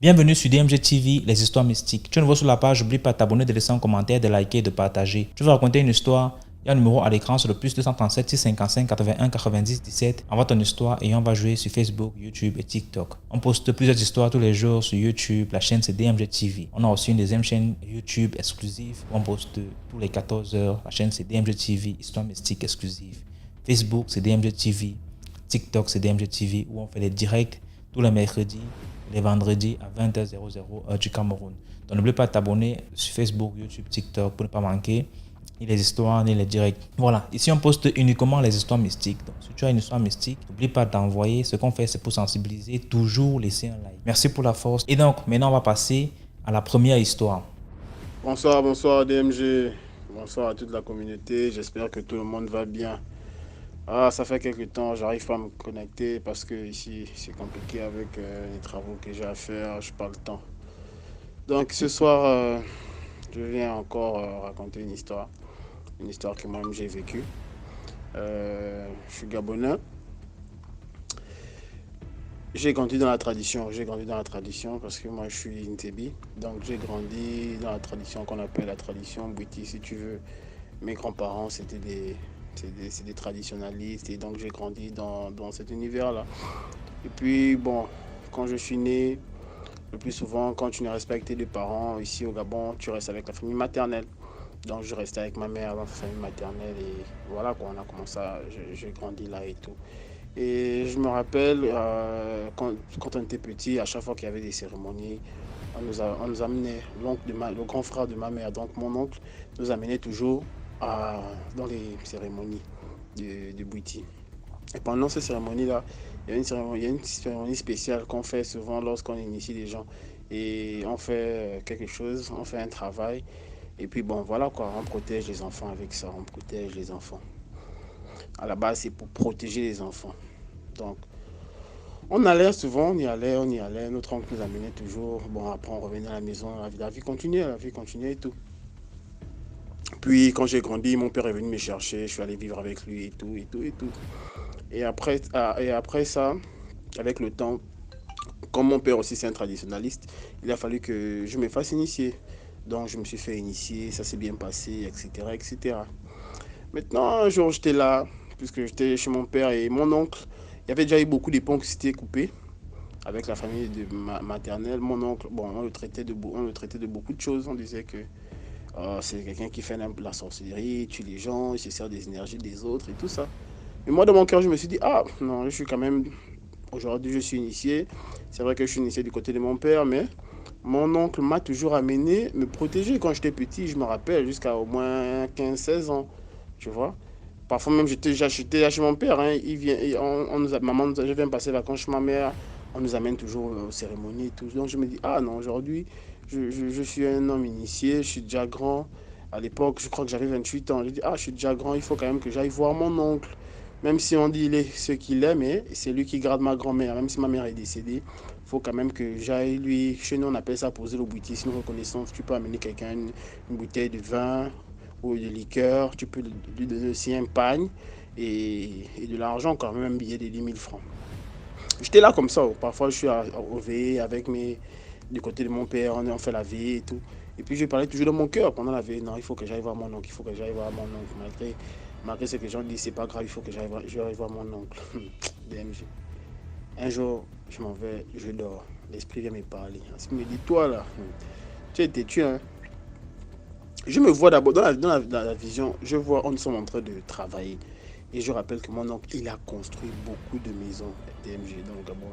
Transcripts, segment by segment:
Bienvenue sur DMG TV, les histoires mystiques. Tu es nouveau sur la page, n'oublie pas de t'abonner, de laisser un commentaire, de liker et de partager. Je vais raconter une histoire. Il y a un numéro à l'écran sur le plus 237 655 81 90 17. Envoie ton histoire et on va jouer sur Facebook, YouTube et TikTok. On poste plusieurs histoires tous les jours sur YouTube. La chaîne c'est DMG TV. On a aussi une deuxième chaîne YouTube exclusive où on poste tous les 14 heures. La chaîne c'est DMG TV, histoire mystique exclusive. Facebook c'est DMG TV. TikTok c'est DMG TV où on fait les directs tous les mercredis, les vendredis à 20h00 heure du Cameroun. Donc n'oublie pas de t'abonner sur Facebook, YouTube, TikTok pour ne pas manquer ni les histoires ni les directs. Voilà, ici on poste uniquement les histoires mystiques. Donc si tu as une histoire mystique, n'oublie pas d'envoyer. Ce qu'on fait c'est pour sensibiliser, toujours laisser un like. Merci pour la force. Et donc maintenant on va passer à la première histoire. Bonsoir DMG, bonsoir à toute la communauté, j'espère que tout le monde va bien. Ça fait quelques temps, j'arrive pas à me connecter parce que ici c'est compliqué avec les travaux que j'ai à faire, je n'ai pas le temps. Donc ce soir, je viens encore raconter une histoire que moi-même j'ai vécue. Je suis gabonais. J'ai grandi dans la tradition parce que moi je suis Ntebi. Donc j'ai grandi dans la tradition qu'on appelle la tradition Bwiti si tu veux. Mes grands-parents c'était des traditionnalistes et donc j'ai grandi dans cet univers-là. Et puis bon, quand je suis né, le plus souvent quand tu ne respectes tes parents ici au Gabon, tu restes avec la famille maternelle. Donc je restais avec ma mère dans la famille maternelle et voilà quoi, on a commencé j'ai grandi là et tout. Et je me rappelle quand on était petit, à chaque fois qu'il y avait des cérémonies, on nous amenait, le grand frère de ma mère, donc mon oncle, nous amenait toujours dans les cérémonies de Bwiti. Et pendant ces cérémonies-là, il y a une cérémonie spéciale qu'on fait souvent lorsqu'on initie les gens. Et on fait quelque chose, on fait un travail. Et puis bon, voilà quoi, on protège les enfants avec ça, on protège les enfants. À la base, c'est pour protéger les enfants. Donc, on allait souvent, on y allait. Notre oncle nous amenait toujours. Bon, après, on revenait à la maison, la vie continuait et tout. Puis, quand j'ai grandi, mon père est venu me chercher. Je suis allé vivre avec lui et tout. Et après ça, avec le temps, comme mon père aussi c'est un traditionnaliste, il a fallu que je me fasse initier. Donc, je me suis fait initier, ça s'est bien passé, etc., etc. Maintenant, un jour, j'étais là, puisque j'étais chez mon père et mon oncle. Il y avait déjà eu beaucoup de ponts qui s'étaient coupés avec la famille de maternelle. Mon oncle, bon, on le traitait de beaucoup de choses. On disait que c'est quelqu'un qui fait la sorcellerie, tue les gens, il se sert des énergies des autres et tout ça. Mais moi, dans mon cœur, je me suis dit, non, je suis quand même, aujourd'hui, je suis initié. C'est vrai que je suis initié du côté de mon père, mais mon oncle m'a toujours amené me protéger. Quand j'étais petit, je me rappelle, jusqu'à au moins 15 16 ans, tu vois. Parfois même, j'étais là chez mon père. Hein. Je viens passer les vacances chez ma mère. On nous amène toujours aux cérémonies et tout. Donc je me dis, non, aujourd'hui, je suis un homme initié, je suis déjà grand. À l'époque, je crois que j'avais 28 ans. Je dis, je suis déjà grand, il faut quand même que j'aille voir mon oncle. Même si on dit il est ce qu'il est, mais c'est lui qui garde ma grand-mère. Même si ma mère est décédée, il faut quand même que j'aille lui. Chez nous, on appelle ça poser le boutique. C'est une reconnaissance. Tu peux amener quelqu'un une bouteille de vin ou de liqueur. Tu peux lui donner aussi un pagne et de l'argent, quand même un billet de 10 000 francs. J'étais là comme ça. Parfois, je suis au veillée avec du côté de mon père. On fait la veillée et tout. Et puis, je parlais toujours dans mon cœur pendant la veillée. Non, il faut que j'aille voir mon oncle. Il faut que j'aille voir mon oncle. Malgré ce que les gens disent, c'est pas grave. Il faut que j'aille voir mon oncle. DMG. Un jour, je m'en vais, je dors. L'esprit vient me parler. Il me dit, toi là, tu es têtu, hein. Je me vois d'abord dans la vision, je vois, on sommes en train de travailler. Et je rappelle que mon oncle, il a construit beaucoup de maisons DMG dans le Gabon.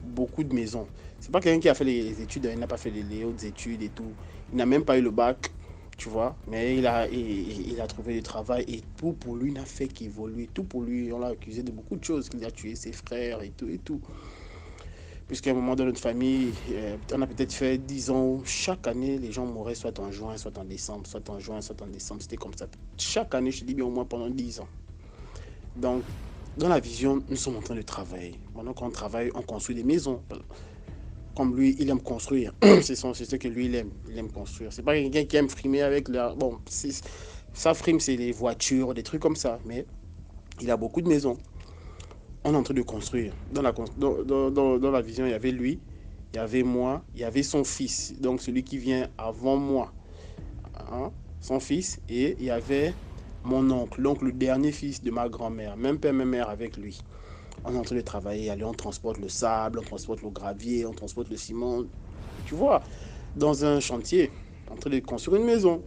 Beaucoup de maisons. C'est pas quelqu'un qui a fait les études, il n'a pas fait les hautes études et tout. Il n'a même pas eu le bac, tu vois. Mais il a trouvé du travail et tout pour lui n'a fait qu'évoluer. Tout pour lui, on l'a accusé de beaucoup de choses, qu'il a tué ses frères et tout. Puisqu'à un moment dans notre famille, on a peut-être fait 10 ans, chaque année, les gens mouraient soit en juin, soit en décembre, soit en juin, soit en décembre. C'était comme ça. Chaque année, je te dis bien au moins pendant 10 ans. Donc, dans la vision, nous sommes en train de travailler. Pendant qu'on travaille, on construit des maisons. Comme lui, il aime construire. C'est ce que lui, il aime construire. C'est pas quelqu'un qui aime frimer avec la... Bon, sa frime, c'est les voitures, des trucs comme ça. Mais il a beaucoup de maisons. on est en train de construire. Dans la vision, il y avait lui, il y avait moi, il y avait son fils, donc celui qui vient avant moi, hein, son fils, et il y avait mon oncle, donc le dernier fils de ma grand-mère, même père, même mère avec lui. On est en train de travailler, allez, on transporte le sable, on transporte le gravier, on transporte le ciment, tu vois, dans un chantier, en train de construire une maison.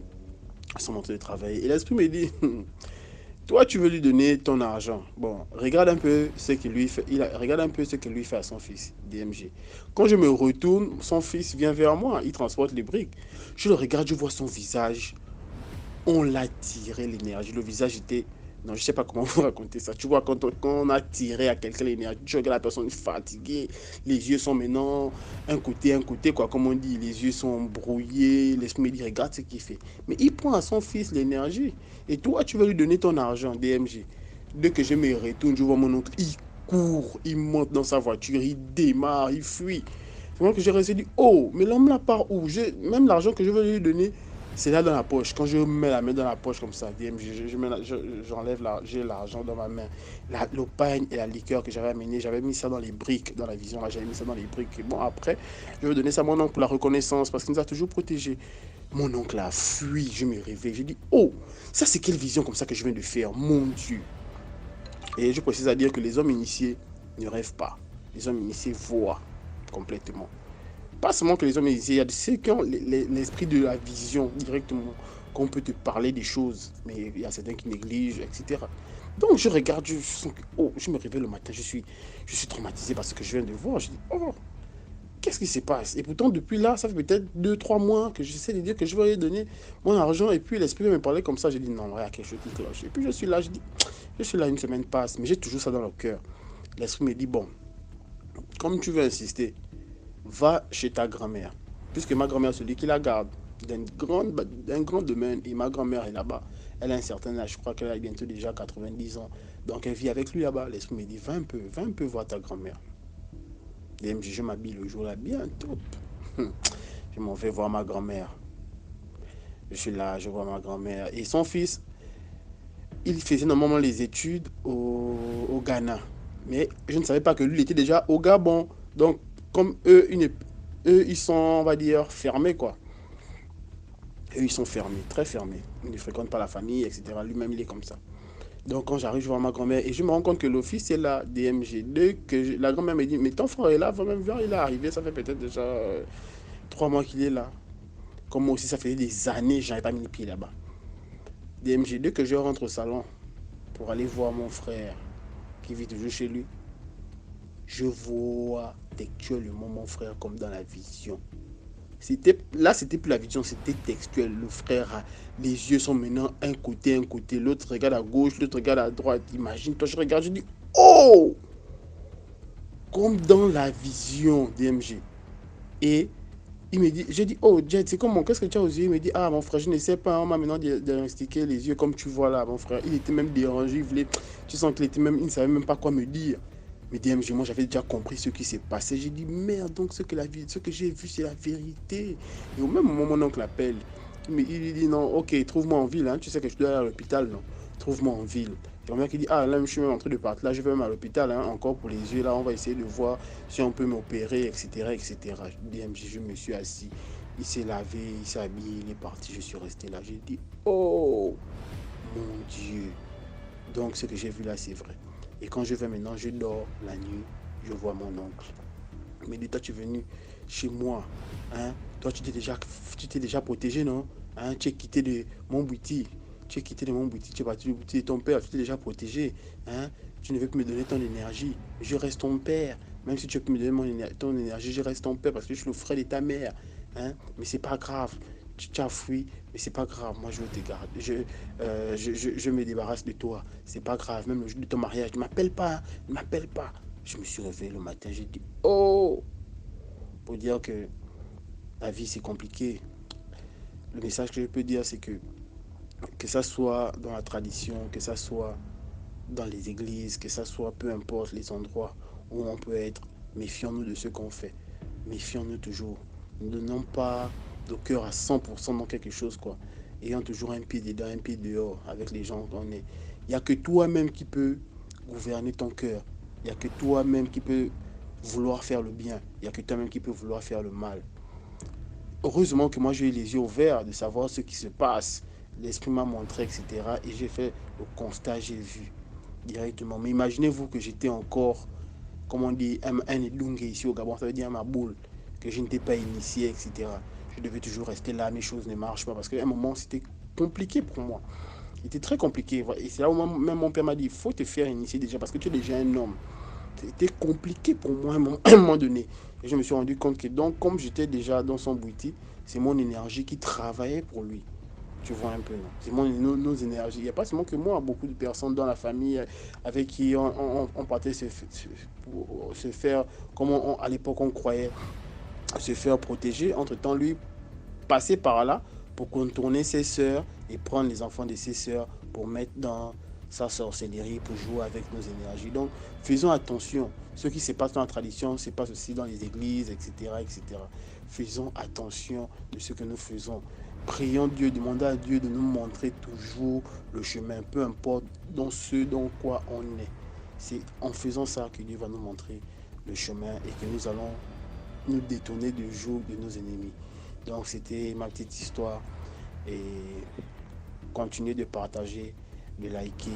Ils sont en train de travailler. Et l'esprit me dit, toi, tu veux lui donner ton argent. Bon, regarde un peu ce qu'il lui fait. Regarde un peu ce qu'il lui fait à son fils, DMG. Quand je me retourne, son fils vient vers moi. Il transporte les briques. Je le regarde, je vois son visage. On l'a tiré l'énergie. Le visage était... Non, je ne sais pas comment vous raconter ça. Tu vois, quand on a tiré à quelqu'un l'énergie, tu regardes la personne fatiguée. Les yeux sont maintenant un côté, quoi. Comme on dit, les yeux sont brouillés. L'esprit me dit, regarde ce qu'il fait. Mais il prend à son fils l'énergie. Et toi, tu vas lui donner ton argent, DMG. Dès que je me retourne, je vois mon oncle. Il court, il monte dans sa voiture, il démarre, il fuit. C'est moi que j'ai resté dit, oh, mais l'homme là part où? Même l'argent que je veux lui donner, c'est là dans la poche. Quand je mets la main dans la poche comme ça, j'enlève j'ai l'argent dans ma main. Le pain et la liqueur que j'avais amené, j'avais mis ça dans les briques, dans la vision là, j'avais mis ça dans les briques. Et bon, après, je vais donner ça à mon oncle pour la reconnaissance parce qu'il nous a toujours protégés. Mon oncle a fui, je me réveille, j'ai dit, oh, ça c'est quelle vision comme ça que je viens de faire, mon Dieu. Et je précise à dire que les hommes initiés ne rêvent pas. Les hommes initiés voient complètement. Pas seulement que les hommes initiés, il y a ceux qui ont l'esprit de la vision directement, qu'on peut te parler des choses, mais il y a certains qui négligent, etc. Donc je regarde, je me réveille le matin, je suis traumatisé par ce que je viens de voir. Je dis, oh, qu'est-ce qui se passe? Et pourtant, depuis là, ça fait peut-être 2, 3 mois que j'essaie de dire que je vais lui donner mon argent. Et puis l'esprit me parlait comme ça. J'ai dit, non, il y a quelque chose qui cloche. Et puis je suis là, je suis là, une semaine passe, mais j'ai toujours ça dans le cœur. L'esprit me dit, bon, comme tu veux insister, va chez ta grand-mère. Puisque ma grand-mère, celui qui la garde, d'un grand domaine, et ma grand-mère est là-bas. Elle a un certain âge, je crois qu'elle a bientôt déjà 90 ans. Donc elle vit avec lui là-bas. L'esprit me dit, va un peu voir ta grand-mère. DMG, je m'habille le jour là, bientôt. Je m'en vais voir ma grand-mère. Je suis là, je vois ma grand-mère. Et son fils, il faisait normalement les études au Ghana. Mais je ne savais pas que lui, il était déjà au Gabon. Donc, comme eux, ils sont, on va dire, fermés, quoi. Eux, ils sont fermés, très fermés. Ils ne fréquentent pas la famille, etc. Lui-même, il est comme ça. Donc, quand j'arrive, je vois ma grand-mère et je me rends compte que l'office est là, DMG. La grand-mère me dit, mais ton frère est là, va même voir, il est arrivé, ça fait peut-être déjà 3 mois qu'il est là. Comme moi aussi, ça faisait des années que je n'avais pas mis les pieds là-bas. DMG, dès que je rentre au salon pour aller voir mon frère qui vit toujours chez lui, je vois textuellement mon frère comme dans la vision. C'était plus la vision, c'était textuel. Le frère, les yeux sont maintenant un côté, l'autre regarde à gauche, l'autre regarde à droite. Imagine-toi, je regarde, je dis, oh! Comme dans la vision DMG. Et il me dit, j'ai dit, oh Jet, c'est comment, qu'est-ce que tu as aux yeux? Il me dit, ah mon frère, je ne sais pas, on m'a maintenant diagnostiqué les yeux comme tu vois là, mon frère. Il était même dérangé, tu sens qu'il était même, il ne savait même pas quoi me dire. Mais DMG, moi j'avais déjà compris ce qui s'est passé. J'ai dit, merde, donc ce que j'ai vu, c'est la vérité. Et au même moment, mon oncle appelle. Il dit, non, ok, trouve-moi en ville, hein. Tu sais que je dois aller à l'hôpital, non? Trouve-moi en ville. Et mon mec qui dit, ah là, je suis même en train de partir, là, je vais même à l'hôpital, hein, encore pour les yeux, là, on va essayer de voir si on peut m'opérer, etc., etc. DMG, je me suis assis. Il s'est lavé, il s'est habillé, il est parti, je suis resté là. J'ai dit, oh, mon Dieu. Donc, ce que j'ai vu là, c'est vrai. Et quand je vais maintenant, je dors la nuit, je vois mon oncle. Il me dit, toi, tu es venu chez moi. Hein? Toi, tu t'es déjà protégé, non? Hein? Tu es quitté de mon boutique. Tu es quitté de mon boutique, tu es parti du boutique de ton père, tu t'es déjà protégé. Hein? Tu ne veux plus me donner ton énergie. Je reste ton père. Même si tu peux me donner ton énergie, je reste ton père parce que je suis le frère de ta mère. Hein? Mais c'est pas grave. Tu as fui, mais c'est pas grave. Moi, je te garde. Je me débarrasse de toi. C'est pas grave. Même le jour de ton mariage, ne m'appelle pas. Ne m'appelle pas. Je me suis réveillé le matin. J'ai dit, oh! Pour dire que la vie, c'est compliqué. Le message que je peux dire, c'est que ça soit dans la tradition, que ça soit dans les églises, que ça soit peu importe les endroits où on peut être, méfions-nous de ce qu'on fait. Méfions-nous toujours. Ne donnons pas de cœur à 100% dans quelque chose, quoi. Ayant toujours un pied dedans, un pied dehors avec les gens qu'on est. Il n'y a que toi-même qui peux gouverner ton cœur. Il n'y a que toi-même qui peux vouloir faire le bien. Il n'y a que toi-même qui peux vouloir faire le mal. Heureusement que moi j'ai eu les yeux ouverts de savoir ce qui se passe. L'esprit m'a montré, etc. Et j'ai fait le constat, j'ai vu directement. Mais imaginez-vous que j'étais encore, comme on dit, un Edungue ici au Gabon, ça veut dire ma boule, que je n'étais pas initié, etc. Je devais toujours rester là, mes choses ne marchent pas. Parce qu'à un moment, c'était compliqué pour moi. C'était très compliqué. Et c'est là où même mon père m'a dit, il faut te faire initier déjà, parce que tu es déjà un homme. C'était compliqué pour moi à un moment donné. Et je me suis rendu compte que donc, comme j'étais déjà dans son boutique, c'est mon énergie qui travaillait pour lui. Tu vois un peu, non? C'est nos énergies. Il n'y a pas seulement que moi, beaucoup de personnes dans la famille avec qui on partait se faire, comme à l'époque on croyait, se faire protéger. Entre-temps, lui passait par là pour contourner ses sœurs et prendre les enfants de ses sœurs pour mettre dans sa sorcellerie, pour jouer avec nos énergies. Donc, faisons attention. Ce qui se passe dans la tradition se passe aussi dans les églises, etc., etc. Faisons attention de ce que nous faisons. Prions Dieu, demandons à Dieu de nous montrer toujours le chemin, peu importe dans ce dans quoi on est. C'est en faisant ça que Dieu va nous montrer le chemin et que nous allons nous détourner du joug de nos ennemis. Donc c'était ma petite histoire et continuez de partager, de liker,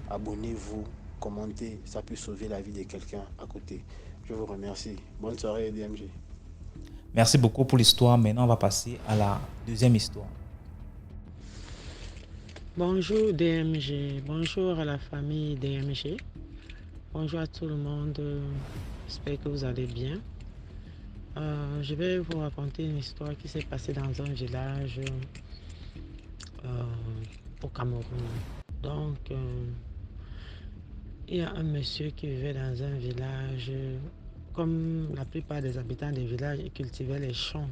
abonnez-vous, commentez, ça peut sauver la vie de quelqu'un à côté. Je vous remercie. Bonne soirée DMG. Merci beaucoup pour l'histoire. Maintenant, on va passer à la deuxième histoire. Bonjour DMG, bonjour à la famille DMG, bonjour à tout le monde, j'espère que vous allez bien. Je vais vous raconter une histoire qui s'est passée dans un village au Cameroun. Donc, il y a un monsieur qui vivait dans un village, comme la plupart des habitants des villages, il cultivait les champs.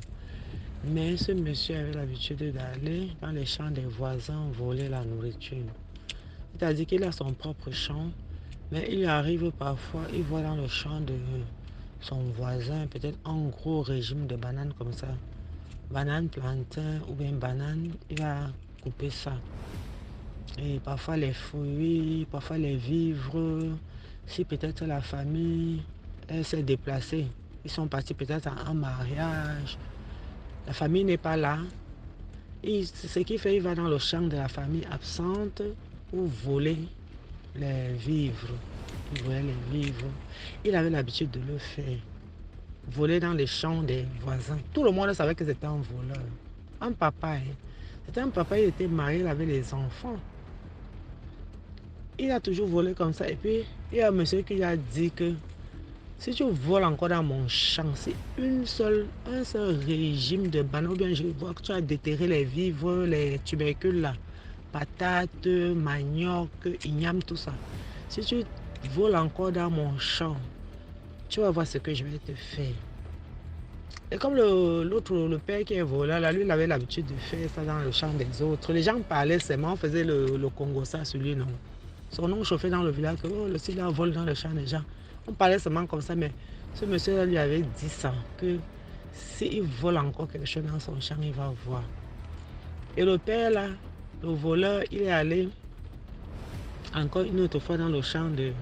Mais ce monsieur avait l'habitude d'aller dans les champs des voisins voler la nourriture. C'est-à-dire qu'il a son propre champ, mais il arrive parfois, il voit dans le champ de son voisin peut-être un gros régime de bananes comme ça. Bananes, plantains ou bien bananes, il va couper ça. Et parfois les fruits, parfois les vivres, si peut-être la famille elle s'est déplacée, ils sont partis peut-être à un mariage, la famille n'est pas là. Ce qu'il fait, il va dans le champ de la famille absente pour voler les vivres. Il volait les vivres. Il avait l'habitude de le faire. Voler dans les champs des voisins. Tout le monde savait que c'était un voleur. Un papa. C'était un papa, il était marié, il avait les enfants. Il a toujours volé comme ça. Et puis, il y a un monsieur qui a dit que si tu voles encore dans mon champ, c'est un seul régime de bananes, ou bien je vois que tu as déterré les vivres, les tubercules là, patates, manioc, igname, tout ça. Si tu voles encore dans mon champ, tu vas voir ce que je vais te faire. Et comme le père qui est voleur, là, lui, il avait l'habitude de faire ça dans le champ des autres. Les gens parlaient seulement, on faisait le Congo ça sur lui, non. Son nom chauffait dans le village, que oh, le style là vole dans le champ des gens. On parlait seulement comme ça, mais ce monsieur lui avait dit ça, que s'il vole encore quelque chose dans son champ, il va voir. Et le père là, le voleur, il est allé encore une autre fois dans le champ de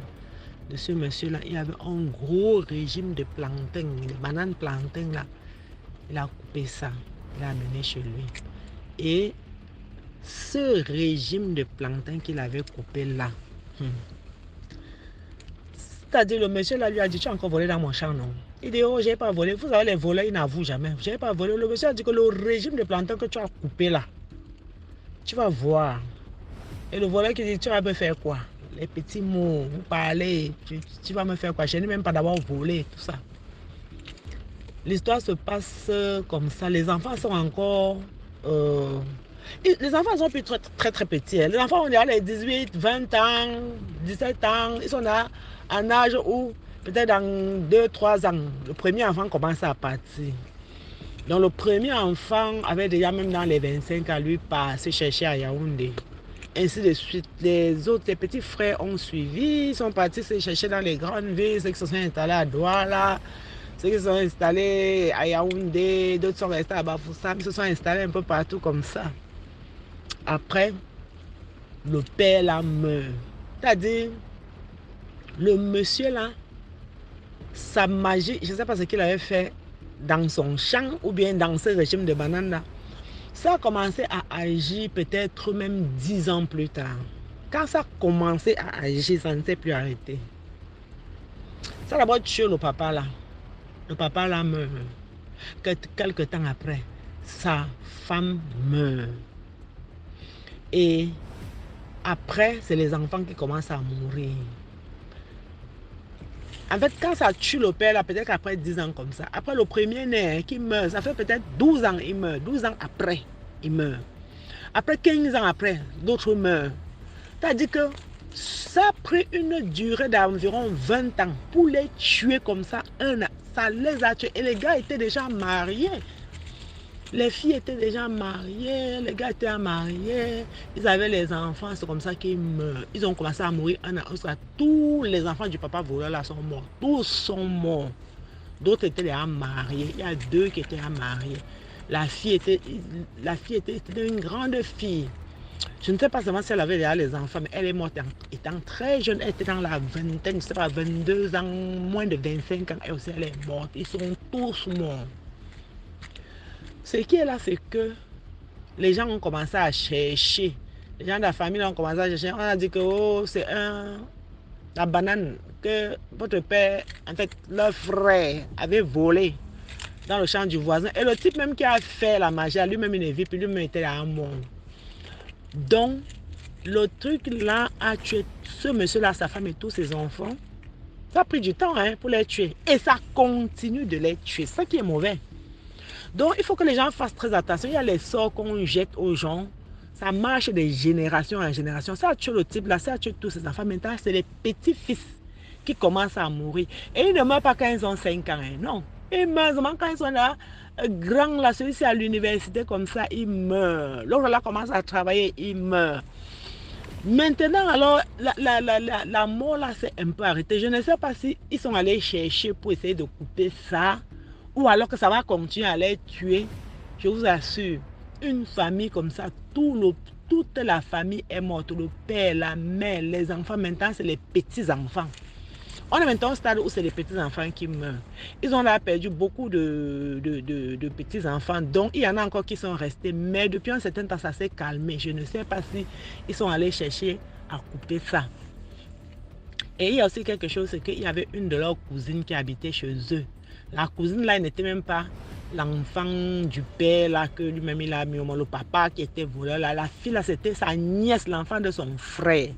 ce monsieur là. Il y avait un gros régime de plantains, les bananes plantains là. Il a coupé ça, il l'a amené chez lui. Et ce régime de plantains qu'il avait coupé là, c'est-à-dire le monsieur là lui a dit, tu as encore volé dans mon champ, non? Il dit, oh, j'ai pas volé. Vous savez, les voleurs, ils n'avouent jamais. J'ai pas volé. Le monsieur a dit que le régime de plantains que tu as coupé là, tu vas voir. Et le voleur qui dit, tu vas me faire quoi? Les petits mots, vous parlez, tu vas me faire quoi? Je n'ai même pas d'abord volé, tout ça. L'histoire se passe comme ça. Les enfants sont encore... les enfants sont plus très petits. Les enfants ont les 18, 20 ans, 17 ans. Ils sont là en âge où peut-être dans 2-3 ans, le premier enfant commence à partir. Donc le premier enfant avait déjà même dans les 25 ans lui passé chercher à Yaoundé. Ainsi de suite. Les autres, les petits frères ont suivi. Ils sont partis se chercher dans les grandes villes. Ceux qui se sont installés à Douala, ceux qui se sont installés à Yaoundé, d'autres sont restés à Bafoussam. Ils se sont installés un peu partout comme ça. Après, le père là meurt. C'est-à-dire, Le monsieur là, sa magie, je ne sais pas ce qu'il avait fait dans son champ ou bien dans ce régime de banane là. Ça a commencé à agir peut-être même 10 ans plus tard. Quand ça a commencé à agir, ça ne s'est plus arrêté. Ça a d'abord tué le papa là. Le papa là meurt. Quelques temps après, sa femme meurt. Et après, c'est les enfants qui commencent à mourir. En fait, quand ça tue le père, là, peut-être qu'après 10 ans comme ça, après le premier né qui meurt, ça fait peut-être 12 ans, il meurt. 12 ans après, il meurt. Après 15 ans après, d'autres meurent. C'est-à-dire que ça a pris une durée d'environ 20 ans pour les tuer comme ça, un an. Ça les a tués. Et les gars étaient déjà mariés. Les filles étaient déjà mariées, les gars étaient mariés, ils avaient les enfants, c'est comme ça qu'ils meurent. Ils ont commencé à mourir un à un. Tous les enfants du papa voleur là sont morts. Tous sont morts. D'autres étaient déjà mariés. Il y a 2 qui étaient mariés. La fille était une grande fille. Je ne sais pas seulement si elle avait déjà les enfants, mais elle est morte étant très jeune. Elle était dans la vingtaine, je ne sais pas, 22 ans, moins de 25 ans. Elle aussi, elle est morte. Ils sont tous morts. Ce qui est là, c'est que les gens ont commencé à chercher. Les gens de la famille ont commencé à chercher. On a dit que oh, c'est la banane que votre père, en fait, leur frère avait volé dans le champ du voisin. Et le type même qui a fait la magie, lui-même il est vif, puis lui-même était là à un monde. Donc, le truc là a tué ce monsieur-là, sa femme et tous ses enfants. Ça a pris du temps pour les tuer. Et ça continue de les tuer. C'est ça qui est mauvais. Donc, il faut que les gens fassent très attention. Il y a les sorts qu'on jette aux gens. Ça marche de génération en génération. Ça a tué le type là, ça a tué tous ses enfants. Maintenant, c'est les petits-fils qui commencent à mourir. Et ils ne meurent pas quand ils ont 5 ans. Non. Ils meurent seulement quand ils sont là, grands là, celui-ci à l'université comme ça, ils meurent. L'autre là commence à travailler, il meurt. Maintenant, alors, la mort là, c'est un peu arrêté. Je ne sais pas si ils sont allés chercher pour essayer de couper ça, ou alors que ça va continuer à les tuer. Je vous assure, une famille comme ça, toute la famille est morte. Le père, la mère, les enfants, maintenant, c'est les petits-enfants. On est maintenant au stade où c'est les petits-enfants qui meurent. Ils ont là perdu beaucoup de petits-enfants. Donc, il y en a encore qui sont restés. Mais depuis un certain temps, ça s'est calmé. Je ne sais pas si ils sont allés chercher à couper ça. Et il y a aussi quelque chose, c'est qu'il y avait une de leurs cousines qui habitait chez eux. La cousine là, elle n'était même pas l'enfant du père là, que lui-même il a mis au monde. Le papa qui était voleur là. La fille là, c'était sa nièce, l'enfant de son frère.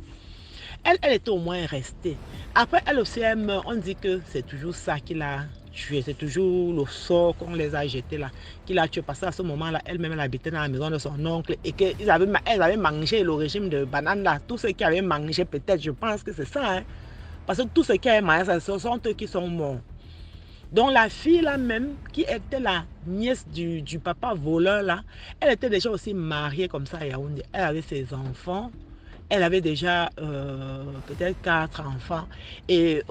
Elle était au moins restée. Après, elle aussi, elle meurt. On dit que c'est toujours ça qui l'a tué. C'est toujours le sort qu'on les a jetés là, qui l'a tué. Parce qu'à ce moment-là, elle-même, elle habitait dans la maison de son oncle et qu'elle avait mangé le régime de banane là. Tous ceux qui avaient mangé, peut-être, je pense que c'est ça. Parce que tous ceux qui avaient mangé, ce sont eux qui sont morts. Donc la fille là même, qui était la nièce du papa voleur là, elle était déjà aussi mariée comme ça à Yaoundé. Elle avait ses enfants. Elle avait déjà peut-être 4 enfants. Et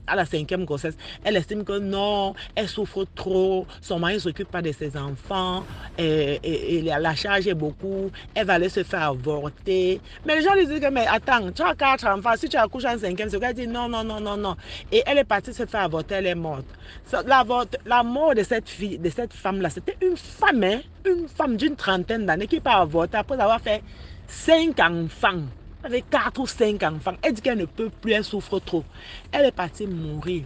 à la 5e grossesse, elle estime que non, elle souffre trop. Son mari ne s'occupe pas de ses enfants. Et la charge est beaucoup. Elle va aller se faire avorter. Mais les gens lui disent que, mais attends, tu as 4 enfants. Si tu accouches en 5e, c'est qu'elle dit non, non, non, non, non. Et elle est partie se faire avorter, elle est morte. La mort de cette fille, de cette femme-là, c'était une femme d'une trentaine d'années qui part avorter après avoir fait 5 enfants, avec 4 ou 5 enfants. Elle dit qu'elle ne peut plus, elle souffre trop. Elle est partie mourir.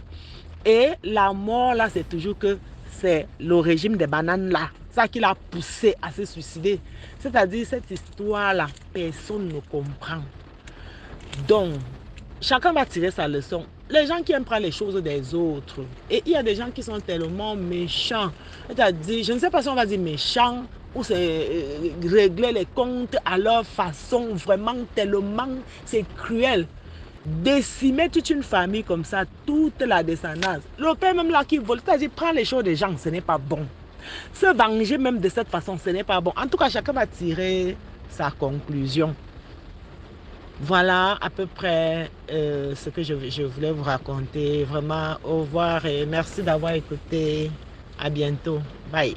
Et la mort là, c'est toujours que c'est le régime des bananes là, ça qui l'a poussée à se suicider. C'est-à-dire cette histoire là, personne ne comprend. Donc, chacun va tirer sa leçon. Les gens qui aiment prendre les choses des autres. Et il y a des gens qui sont tellement méchants. C'est-à-dire, je ne sais pas si on va dire méchants, ou c'est régler les comptes à leur façon, vraiment tellement, c'est cruel. Décimer toute une famille comme ça, toute la descendance. Le père même là qui vole, c'est-à-dire prendre les choses des gens, ce n'est pas bon. Se venger même de cette façon, ce n'est pas bon. En tout cas, chacun va tirer sa conclusion. Voilà à peu près ce que je voulais vous raconter. Vraiment, au revoir et merci d'avoir écouté. À bientôt. Bye.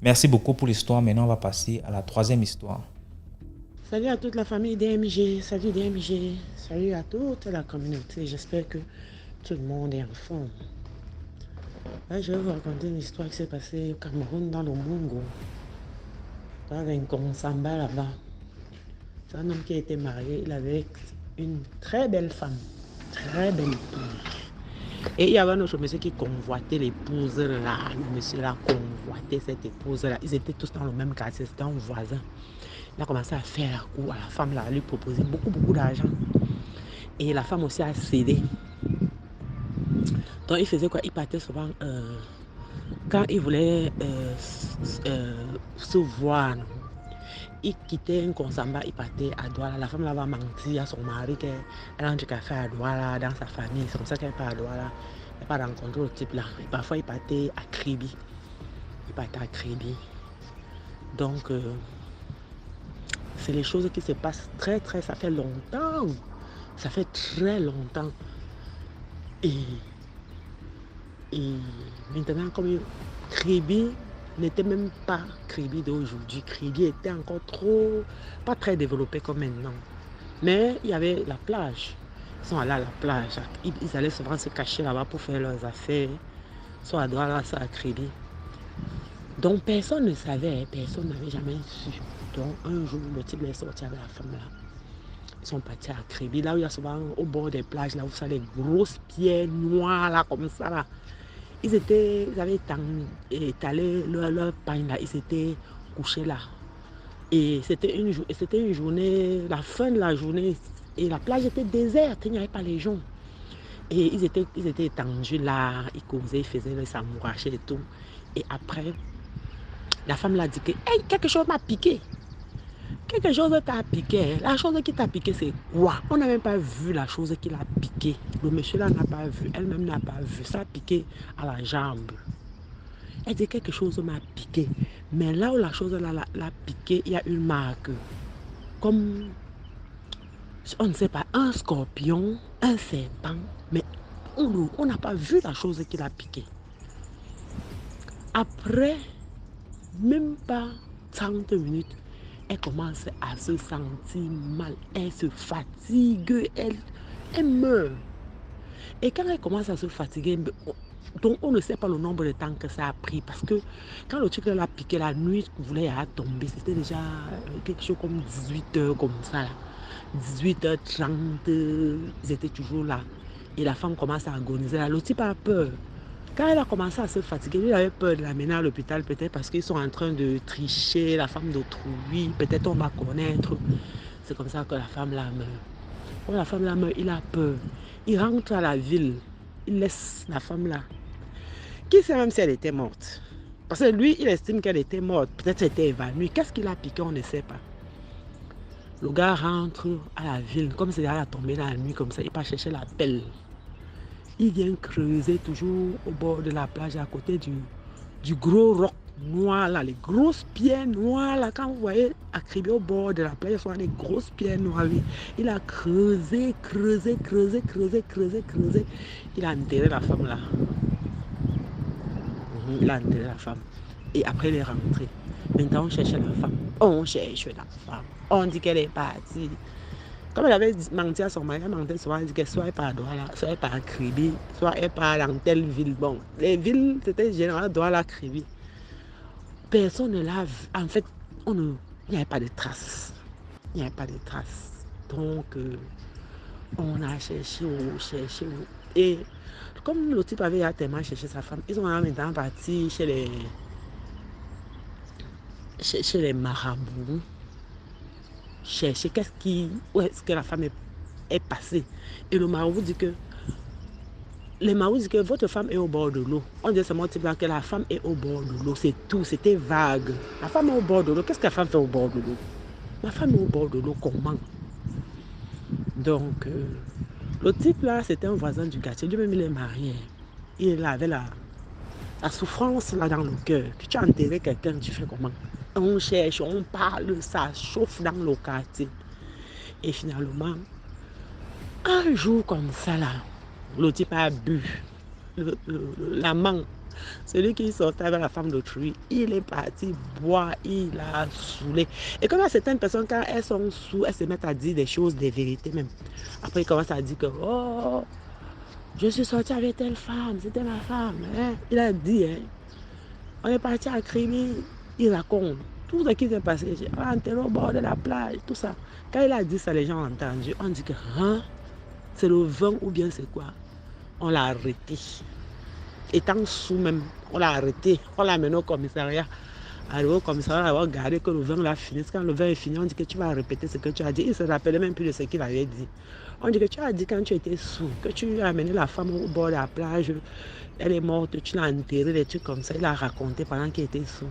Merci beaucoup pour l'histoire. Maintenant, on va passer à la 3e histoire. Salut à toute la famille DMG, salut DMG, salut à toute la communauté. J'espère que tout le monde est en forme. Là, je vais vous raconter une histoire qui s'est passée au Cameroun, dans le Mungo. Dans un Konsamba là-bas. C'est un homme qui a été marié, il avait une très belle femme, très belle épouse. Et il y avait un autre monsieur qui convoitait l'épouse là. Le monsieur là convoitait cette épouse là. Ils étaient tous dans le même quartier, c'était un voisin. Il a commencé à faire la cour à la femme là, à lui proposer beaucoup d'argent. Et la femme aussi a cédé. Donc il faisait quoi? Il partait souvent quand il voulait se voir. Il quittait un Konsamba, il partait à Douala. La femme là va mentir à son mari qu'elle a un truc à faire à Douala dans sa famille. C'est comme ça qu'elle part à Douala. Elle part rencontrer le type là. Et parfois il partait à Kribi. Donc c'est les choses qui se passent très, ça fait longtemps. Ça fait très longtemps. Et maintenant, comme Kribi n'était même pas Kribi d'aujourd'hui. Kribi était encore pas très développé comme maintenant. Mais il y avait la plage. Ils sont allés à la plage. Ils allaient souvent se cacher là-bas pour faire leurs affaires. Soit à Douala, soit à Kribi. Donc personne ne savait, personne n'avait jamais su. Donc un jour, le type est sorti avec la femme là. Ils sont partis à Kribi, là où il y a souvent au bord des plages, là où ça les grosses pierres noires là, comme ça là. Ils avaient étalé leur pagne là, ils s'étaient couchés là. Et c'était une journée, la fin de la journée, et la plage était déserte, il n'y avait pas les gens. Et ils étaient étendus là, ils causaient, ils faisaient les samouraches et tout. Et après, la femme l'a dit que hey, quelque chose m'a piqué. Quelque chose t'a piqué. La chose qui t'a piqué, c'est quoi? On n'a même pas vu la chose qui l'a piqué. Le monsieur là n'a pas vu, elle-même n'a pas vu. Ça a piqué à la jambe. Elle dit quelque chose m'a piqué. Mais là où la chose l'a piqué, il y a une marque. Comme, on ne sait pas, un scorpion, un serpent. Mais on n'a pas vu la chose qui l'a piqué. Après, même pas 30 minutes, elle commence à se sentir mal, elle se fatigue, elle meurt. Et quand elle commence à se fatiguer, donc on ne sait pas le nombre de temps que ça a pris, parce que quand le truc l'a piqué la nuit, voulait tomber, c'était déjà quelque chose comme 18h comme ça. Là. 18h30, ils étaient toujours là. Et la femme commence à agoniser. Le type a peur. Quand elle a commencé à se fatiguer, lui avait peur de l'amener à l'hôpital, peut-être parce qu'ils sont en train de tricher, la femme d'autrui, peut-être on va connaître. C'est comme ça que la femme là meurt. Quand la femme là meurt, il a peur. Il rentre à la ville, il laisse la femme là. Qui sait même si elle était morte? Parce que lui, il estime qu'elle était morte, peut-être qu'elle était évanouie. Qu'est-ce qu'il a piqué, on ne sait pas. Le gars rentre à la ville, comme si elle a tombé dans la nuit, comme ça, il part chercher la pelle. Il vient creuser toujours au bord de la plage à côté du gros roc noir là, les grosses pierres noires là. Quand vous voyez Kribi au bord de la plage, il y a des grosses pierres noires. Il a creusé. Il a enterré la femme là. Il a enterré la femme. Et après, il est rentré. Maintenant, on cherche la femme. On dit qu'elle est partie. Comme elle avait menti à son mari, elle mentait souvent, elle dit que soit elle part à Douala, soit elle part à Kribi, soit elle part dans telle ville. Bon, les villes, c'était généralement Douala, Kribi. Personne ne l'a vu. En fait, il n'y avait pas de traces. Donc, on a cherché. Et comme le type avait tellement cherché sa femme, ils ont maintenant parti chez les marabouts. Chercher où est-ce que la femme est passée. Et le marabout dit que votre femme est au bord de l'eau. On dit seulement que la femme est au bord de l'eau. C'est tout, c'était vague. La femme est au bord de l'eau. Qu'est-ce que la femme fait au bord de l'eau? La femme est au bord de l'eau, comment? Donc, le type là, c'était un voisin du quartier. Lui-même, il est marié. Il avait la souffrance là dans le cœur. Que tu as enterré quelqu'un, tu fais comment? On cherche, on parle, ça chauffe dans le quartier. Et finalement, un jour comme ça là, le type a bu. L'amant Celui qui sortait avec la femme d'autrui, il est parti boire, il a saoulé. Et comme il y a certaines personnes, quand elles sont sous, elles se mettent à dire des choses, des vérités même. Après, il commence à dire que, oh, je suis sorti avec telle femme, c'était ma femme. Hein? Il a dit, hein, on est parti à Crémy, il raconte tout ce qui s'est passé. On a enterré au bord de la plage, tout ça. Quand il a dit ça, les gens ont entendu. On dit que, hein, c'est le vin ou bien c'est quoi? On l'a arrêté. Étant sous même, on l'a arrêté. On l'a mené au commissariat. Arrivé au commissariat, on a regardé que le vin l'a fini. Quand le vin est fini, on dit que tu vas répéter ce que tu as dit. Il ne se rappelait même plus de ce qu'il avait dit. On dit que tu as dit quand tu étais sous, que tu as amené la femme au bord de la plage, elle est morte, tu l'as enterrée, des trucs comme ça. Il a raconté pendant qu'il était sous.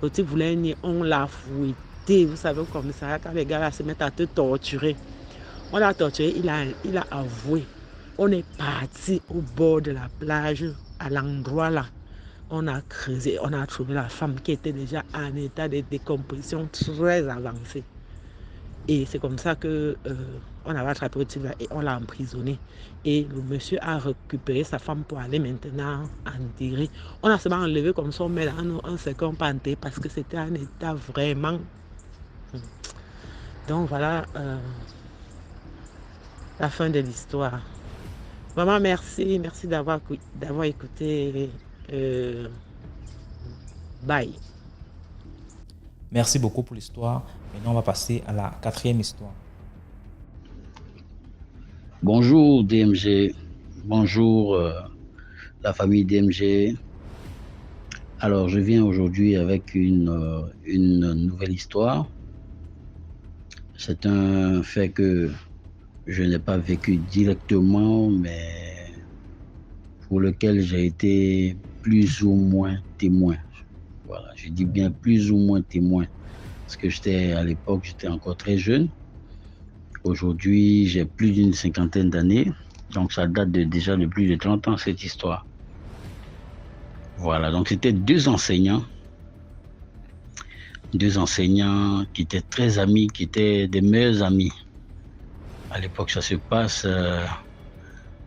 Le type voulait nier, on l'a fouetté. Vous savez, au commissariat, quand les gars là, se mettent à te torturer. On l'a torturé, il a avoué. On est parti au bord de la plage, à l'endroit là. On a creusé, on a trouvé la femme qui était déjà en état de décomposition très avancé. Et c'est comme ça que on avait attrapé le type là et on l'a emprisonné. Et le monsieur a récupéré sa femme pour aller maintenant enterrer. On a seulement enlevé comme ça, on met dans un second panté parce que c'était un état vraiment. Donc voilà la fin de l'histoire. Maman, merci d'avoir écouté. Bye. Merci beaucoup pour l'histoire. Maintenant, on va passer à la 4e histoire. Bonjour DMG, bonjour la famille DMG. Alors, je viens aujourd'hui avec une nouvelle histoire. C'est un fait que je n'ai pas vécu directement, mais pour lequel j'ai été plus ou moins témoin. Voilà, je dis bien plus ou moins témoin, parce que à l'époque, j'étais encore très jeune. Aujourd'hui, j'ai plus d'une 50aine d'années, donc ça date déjà de plus de 30 ans, cette histoire. Voilà, donc c'était deux enseignants qui étaient très amis, qui étaient des meilleurs amis. À l'époque, ça se passe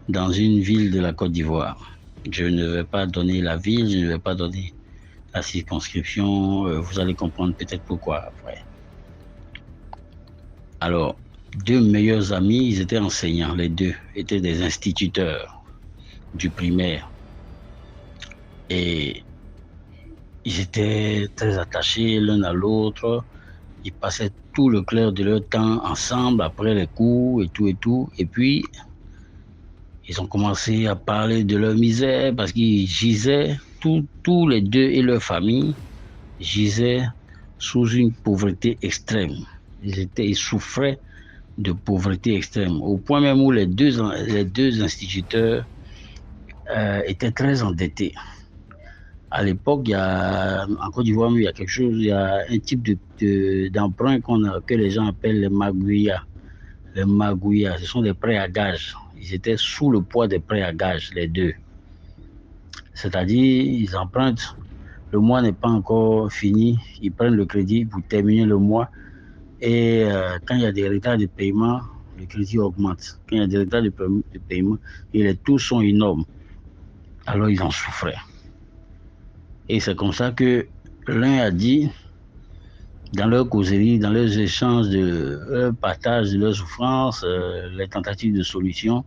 dans une ville de la Côte d'Ivoire. Je ne vais pas donner la ville, je ne vais pas donner la circonscription, vous allez comprendre peut-être pourquoi après. Alors, deux meilleurs amis, ils étaient enseignants, les deux étaient des instituteurs du primaire. Et ils étaient très attachés l'un à l'autre. Ils passaient tout le clair de leur temps ensemble après les cours et tout. Et puis, ils ont commencé à parler de leur misère parce qu'ils gisaient, tous les deux et leur famille gisaient sous une pauvreté extrême. Ils souffraient de pauvreté extrême, au point même où les deux instituteurs étaient très endettés. À l'époque, en Côte d'Ivoire, il y a quelque chose, il y a un type d'emprunt que les gens appellent les magouillas. Les magouillas, ce sont des prêts à gages. Ils étaient sous le poids des prêts à gages, les deux. C'est-à-dire, ils empruntent, le mois n'est pas encore fini, ils prennent le crédit pour terminer le mois. Et quand il y a des retards de paiement, le crédit augmente. Quand il y a des retards de paiement, et les taux sont énormes. Alors ils en souffraient. Et c'est comme ça que l'un a dit, dans leur causerie, dans leurs échanges, leur partage de leurs souffrances, les tentatives de solution,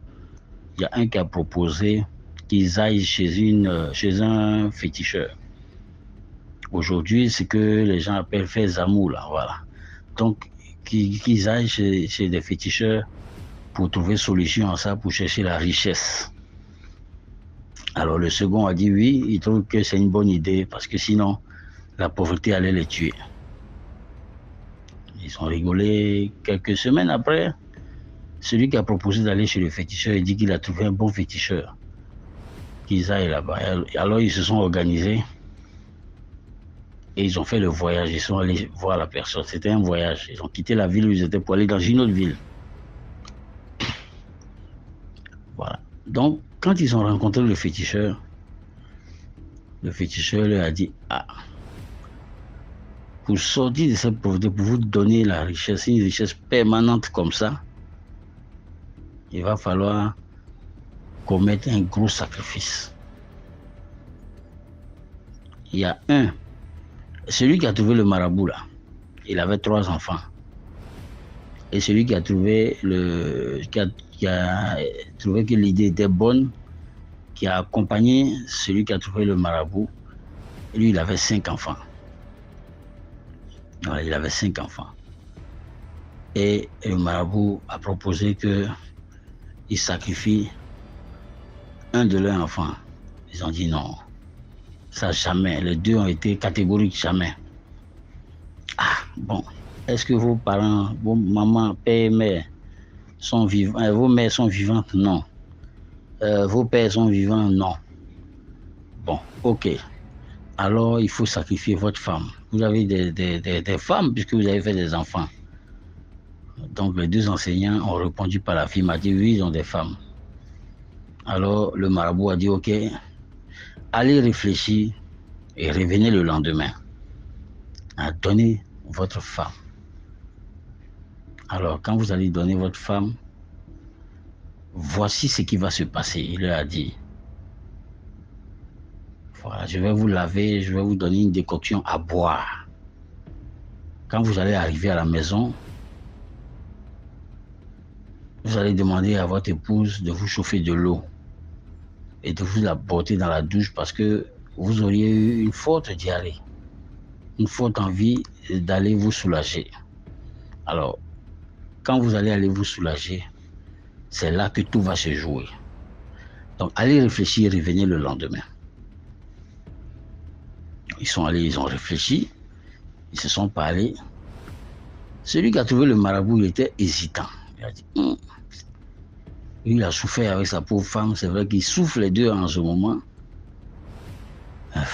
il y a un qui a proposé qu'ils aillent chez un féticheur. Aujourd'hui, c'est que les gens appellent faire zamou, là, voilà. Donc, qu'ils aillent chez des féticheurs pour trouver solution à ça, pour chercher la richesse. Alors le second a dit oui, il trouve que c'est une bonne idée parce que sinon, la pauvreté allait les tuer. Ils ont rigolé. Quelques semaines après, celui qui a proposé d'aller chez le féticheur, il dit qu'il a trouvé un bon féticheur. Qu'ils aillent là-bas. Alors ils se sont organisés. Et ils ont fait le voyage, ils sont allés voir la personne. C'était un voyage. Ils ont quitté la ville où ils étaient pour aller dans une autre ville. Voilà. Donc, quand ils ont rencontré le féticheur leur a dit, pour sortir de cette pauvreté, pour vous donner la richesse, une richesse permanente comme ça, il va falloir commettre un gros sacrifice. il y a celui qui a trouvé le marabout là, il avait 3 enfants. Et celui qui a trouvé qui a trouvé que l'idée était bonne, qui a accompagné celui qui a trouvé le marabout, lui il avait 5 enfants. Voilà, il avait 5 enfants. Et le marabout a proposé qu'il sacrifie un de leurs enfants. Ils ont dit non. Ça jamais. Les 2 ont été catégoriques, jamais. Ah, bon. Est-ce que vos parents, vos mamans, père et mère sont vivants? Vos mères sont vivantes? Non. Vos pères sont vivants? Non. Bon, ok. Alors, il faut sacrifier votre femme. Vous avez des femmes puisque vous avez fait des enfants. Donc, les 2 enseignants ont répondu par la fille, m'a dit oui, ils ont des femmes. Alors, le marabout a dit ok, allez réfléchir et revenez le lendemain à donner votre femme. Alors, quand vous allez donner votre femme, voici ce qui va se passer. Il leur a dit, voilà, je vais vous laver, je vais vous donner une décoction à boire. Quand vous allez arriver à la maison, vous allez demander à votre épouse de vous chauffer de l'eau et de vous la porter dans la douche parce que vous auriez eu une forte diarrhée, une forte envie d'aller vous soulager. Alors, quand vous allez aller vous soulager, c'est là que tout va se jouer. Donc, allez réfléchir et revenez le lendemain. Ils sont allés, ils ont réfléchi, ils se sont parlé. Celui qui a trouvé le marabout, il était hésitant. Il a dit, il a souffert avec sa pauvre femme, c'est vrai qu'ils souffrent les 2 en ce moment.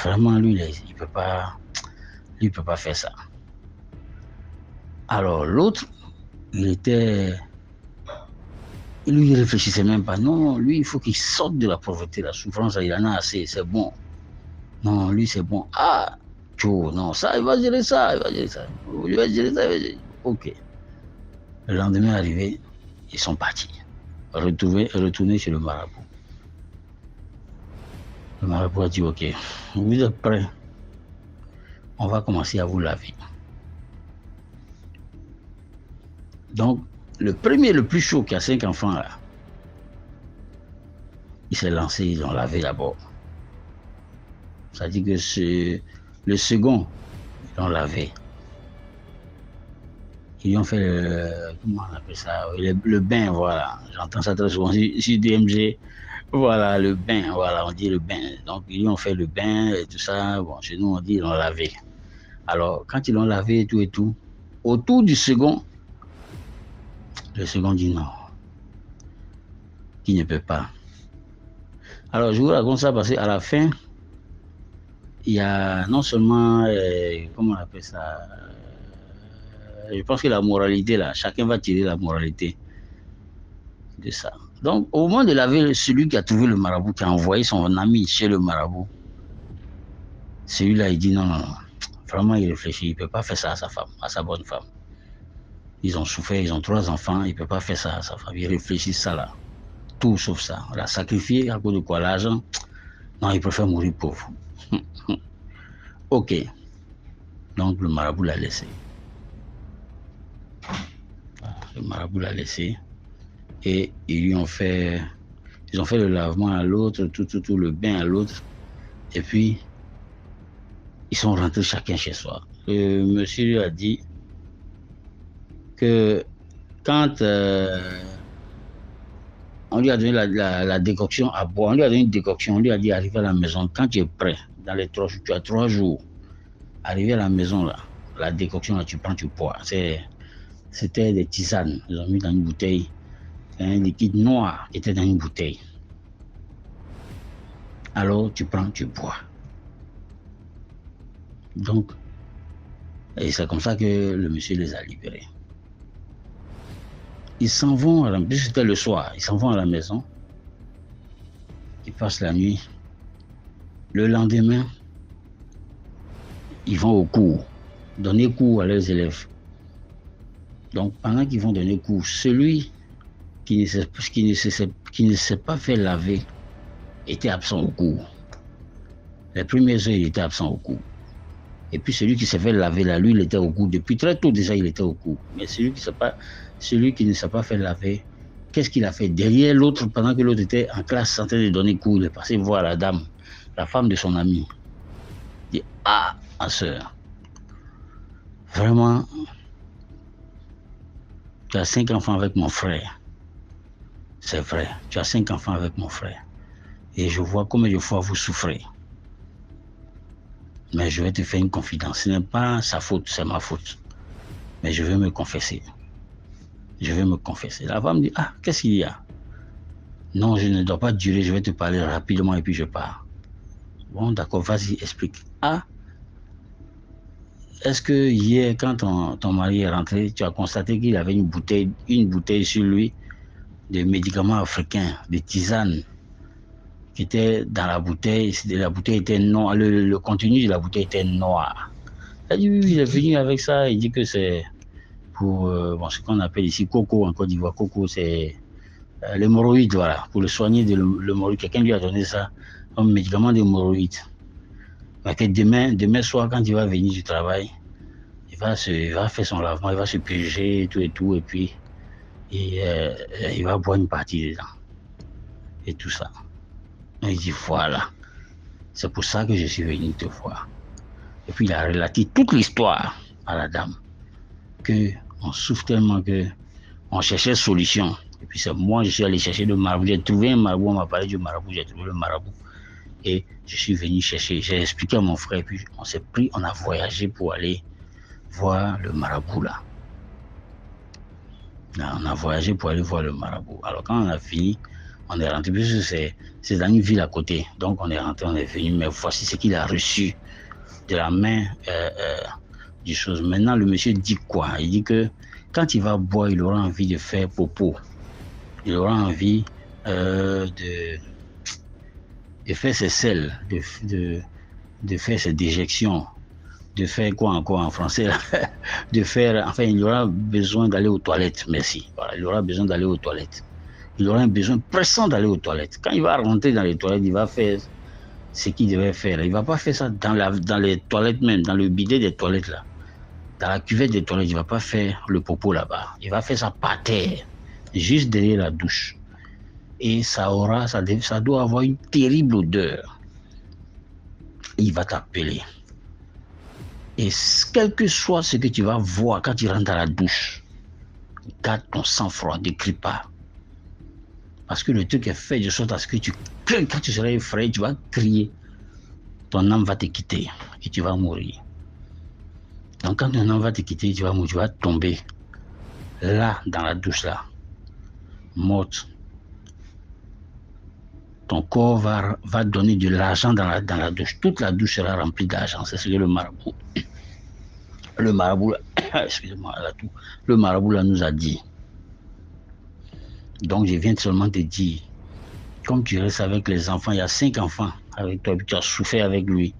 Vraiment, lui, il peut pas faire ça. Alors, l'autre, lui, il réfléchissait même pas. Non, lui, il faut qu'il sorte de la pauvreté, la souffrance, il en a assez, c'est bon. Non, lui, c'est bon. Ah, Joe, non, ça, il va gérer ça, il va gérer ça. Il va gérer ça, ok. Le lendemain arrivé, ils sont partis. Retourner chez le marabout. Le marabout a dit, ok, vous êtes prêts? On va commencer à vous laver. Donc, le premier, le plus chaud, qui a 5 enfants là, il s'est lancé, ils ont lavé d'abord. Ça dit que le second, ils l'ont lavé. Ils ont fait comment on appelle ça? Le bain, voilà. J'entends ça très souvent sur DMG. Voilà, le bain, voilà, on dit le bain. Donc, ils ont fait le bain et tout ça. Bon, chez nous, on dit ils l'ont lavé. Alors, quand ils l'ont lavé et tout, autour du second, le second dit non. Qu'il ne peut pas. Alors, je vous raconte ça parce qu'à la fin, il y a non seulement, comment on appelle ça, je pense que la moralité là, chacun va tirer la moralité de ça. Donc, au moment de laver, celui qui a trouvé le marabout, qui a envoyé son ami chez le marabout, celui-là, il dit non, vraiment, il réfléchit, il ne peut pas faire ça à sa femme, à sa bonne femme. Ils ont souffert, ils ont 3 enfants, il ne peut pas faire ça à sa femme. Il réfléchit ça là, tout sauf ça. On l'a sacrifié à cause de quoi? L'argent? Non, il préfère mourir pauvre. Ok. Donc, le marabout l'a laissé. Le marabout l'a laissé. Et ils ont fait le lavement à l'autre, tout le bain à l'autre. Et puis, ils sont rentrés chacun chez soi. Le monsieur lui a dit que quand on lui a donné la décoction à boire, on lui a donné une décoction, on lui a dit arrive à la maison, quand tu es prêt, dans les 3 jours, tu as 3 jours, arrivé à la maison là, la décoction là, tu prends, tu bois. C'était des tisanes, ils ont mis dans une bouteille, un liquide noir qui était dans une bouteille. Alors tu prends, tu bois. Donc, et c'est comme ça que le monsieur les a libérés. Ils s'en vont, puisque c'était le soir, ils s'en vont à la maison, ils passent la nuit. Le lendemain, ils vont au cours, donner cours à leurs élèves. Donc, pendant qu'ils vont donner cours, celui qui ne s'est pas fait laver était absent au cours. Les premières heures, il était absent au cours. Et puis celui qui s'est fait laver là, lui, il était au cours. Depuis très tôt déjà, il était au cours. Mais celui qui ne s'est pas fait laver, qu'est-ce qu'il a fait? Derrière l'autre, pendant que l'autre était en classe en train de donner cours, il est passé voir la dame, la femme de son ami. Il dit, ah, ma soeur, vraiment, tu as 5 enfants avec mon frère. C'est vrai, tu as 5 enfants avec mon frère. Et je vois combien de fois vous souffrez. Mais je vais te faire une confidence. Ce n'est pas sa faute, c'est ma faute. Mais je vais me confesser. Je vais me confesser. La femme dit, ah, qu'est-ce qu'il y a? Non, je ne dois pas durer, je vais te parler rapidement et puis je pars. Bon, d'accord, vas-y, explique. Ah, est-ce que hier, quand ton mari est rentré, tu as constaté qu'il avait une bouteille sur lui de médicaments africains, de tisanes, qui était dans la bouteille. La bouteille était noire, le contenu de la bouteille était noir. Elle dit, oui, il est venu avec ça, il dit que c'est pour ce qu'on appelle ici coco en Côte d'Ivoire. Coco, c'est l'hémorroïde, voilà, pour le soigner de l'hémorroïde. Quelqu'un lui a donné ça comme médicament d'hémorroïde. Mais que demain soir, quand il va venir du travail, il va faire son lavement, il va se purger et tout, et puis il va boire une partie dedans. Et tout ça. Il dit, voilà, c'est pour ça que je suis venu te voir. Et puis il a relaté toute l'histoire à la dame, qu'on souffre tellement qu'on cherchait solution. Et puis c'est moi, je suis allé chercher le marabout. J'ai trouvé un marabout, on m'a parlé du marabout, j'ai trouvé le marabout. Et je suis venu chercher, j'ai expliqué à mon frère, et puis on a voyagé pour aller voir le marabout là. On a voyagé pour aller voir le marabout. Alors quand on a fini, on est rentré, puisque c'est dans une ville à côté. Donc on est rentré, on est venu, mais voici ce qu'il a reçu de la main du chose. Maintenant, le monsieur dit quoi? Il dit que quand il va boire, il aura envie de faire popo. Il aura envie de faire ses selles, de faire ses déjections, de faire quoi encore en français? Enfin, il aura besoin d'aller aux toilettes, merci. Voilà, il aura besoin d'aller aux toilettes. Il aura un besoin pressant d'aller aux toilettes. Quand il va rentrer dans les toilettes, il va faire ce qu'il devait faire. Il ne va pas faire ça dans les toilettes même, dans le bidet des toilettes là. Dans la cuvette des toilettes, il ne va pas faire le popo là-bas. Il va faire ça par terre, juste derrière la douche. Et ça doit avoir une terrible odeur. Il va t'appeler. Et quel que soit ce que tu vas voir quand tu rentres dans la douche, garde ton sang-froid, ne crie pas. Parce que le truc est fait de sorte à ce que quand tu seras effrayé, tu vas crier. Ton âme va te quitter et tu vas mourir. Donc quand ton âme va te quitter, tu vas mourir, tu vas tomber là, dans la douche là, morte. Ton corps va donner de l'argent dans la douche. Toute la douche sera remplie d'argent. C'est ce que le marabout là, excusez-moi, le marabout là nous a dit. Donc je viens seulement te dire, comme tu restes avec les enfants, il y a 5 enfants avec toi, tu as souffert avec lui.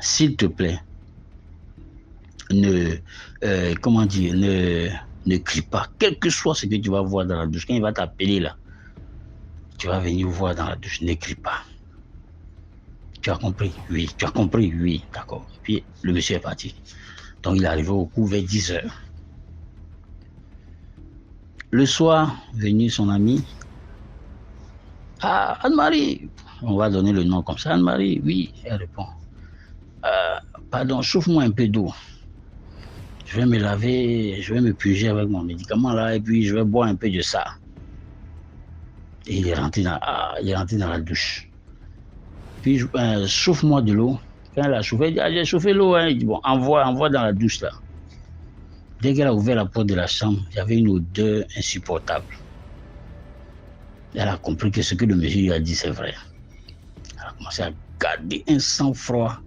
S'il te plaît, ne crie pas, quel que soit ce que tu vas voir dans la douche. Quand il va t'appeler là, tu vas venir voir dans la douche, ne crie pas. Tu as compris? Oui. Tu as compris? Oui, d'accord. Et puis le monsieur est parti. Donc il est arrivé au cours vers 10h. Le soir, venu son ami, ah, Anne-Marie, on va donner le nom comme ça, Anne-Marie, oui, elle répond. Pardon, chauffe-moi un peu d'eau. Je vais me laver, je vais me purger avec mon médicament là, et puis je vais boire un peu de ça. Et il est rentré dans la douche. Puis, chauffe-moi de l'eau. Quand elle a chauffé, elle dit, j'ai chauffé l'eau, hein. Il dit, bon, envoie dans la douche là. Dès qu'elle a ouvert la porte de la chambre, il y avait une odeur insupportable. Elle a compris que ce que le monsieur lui a dit, c'est vrai. Elle a commencé à garder un sang-froid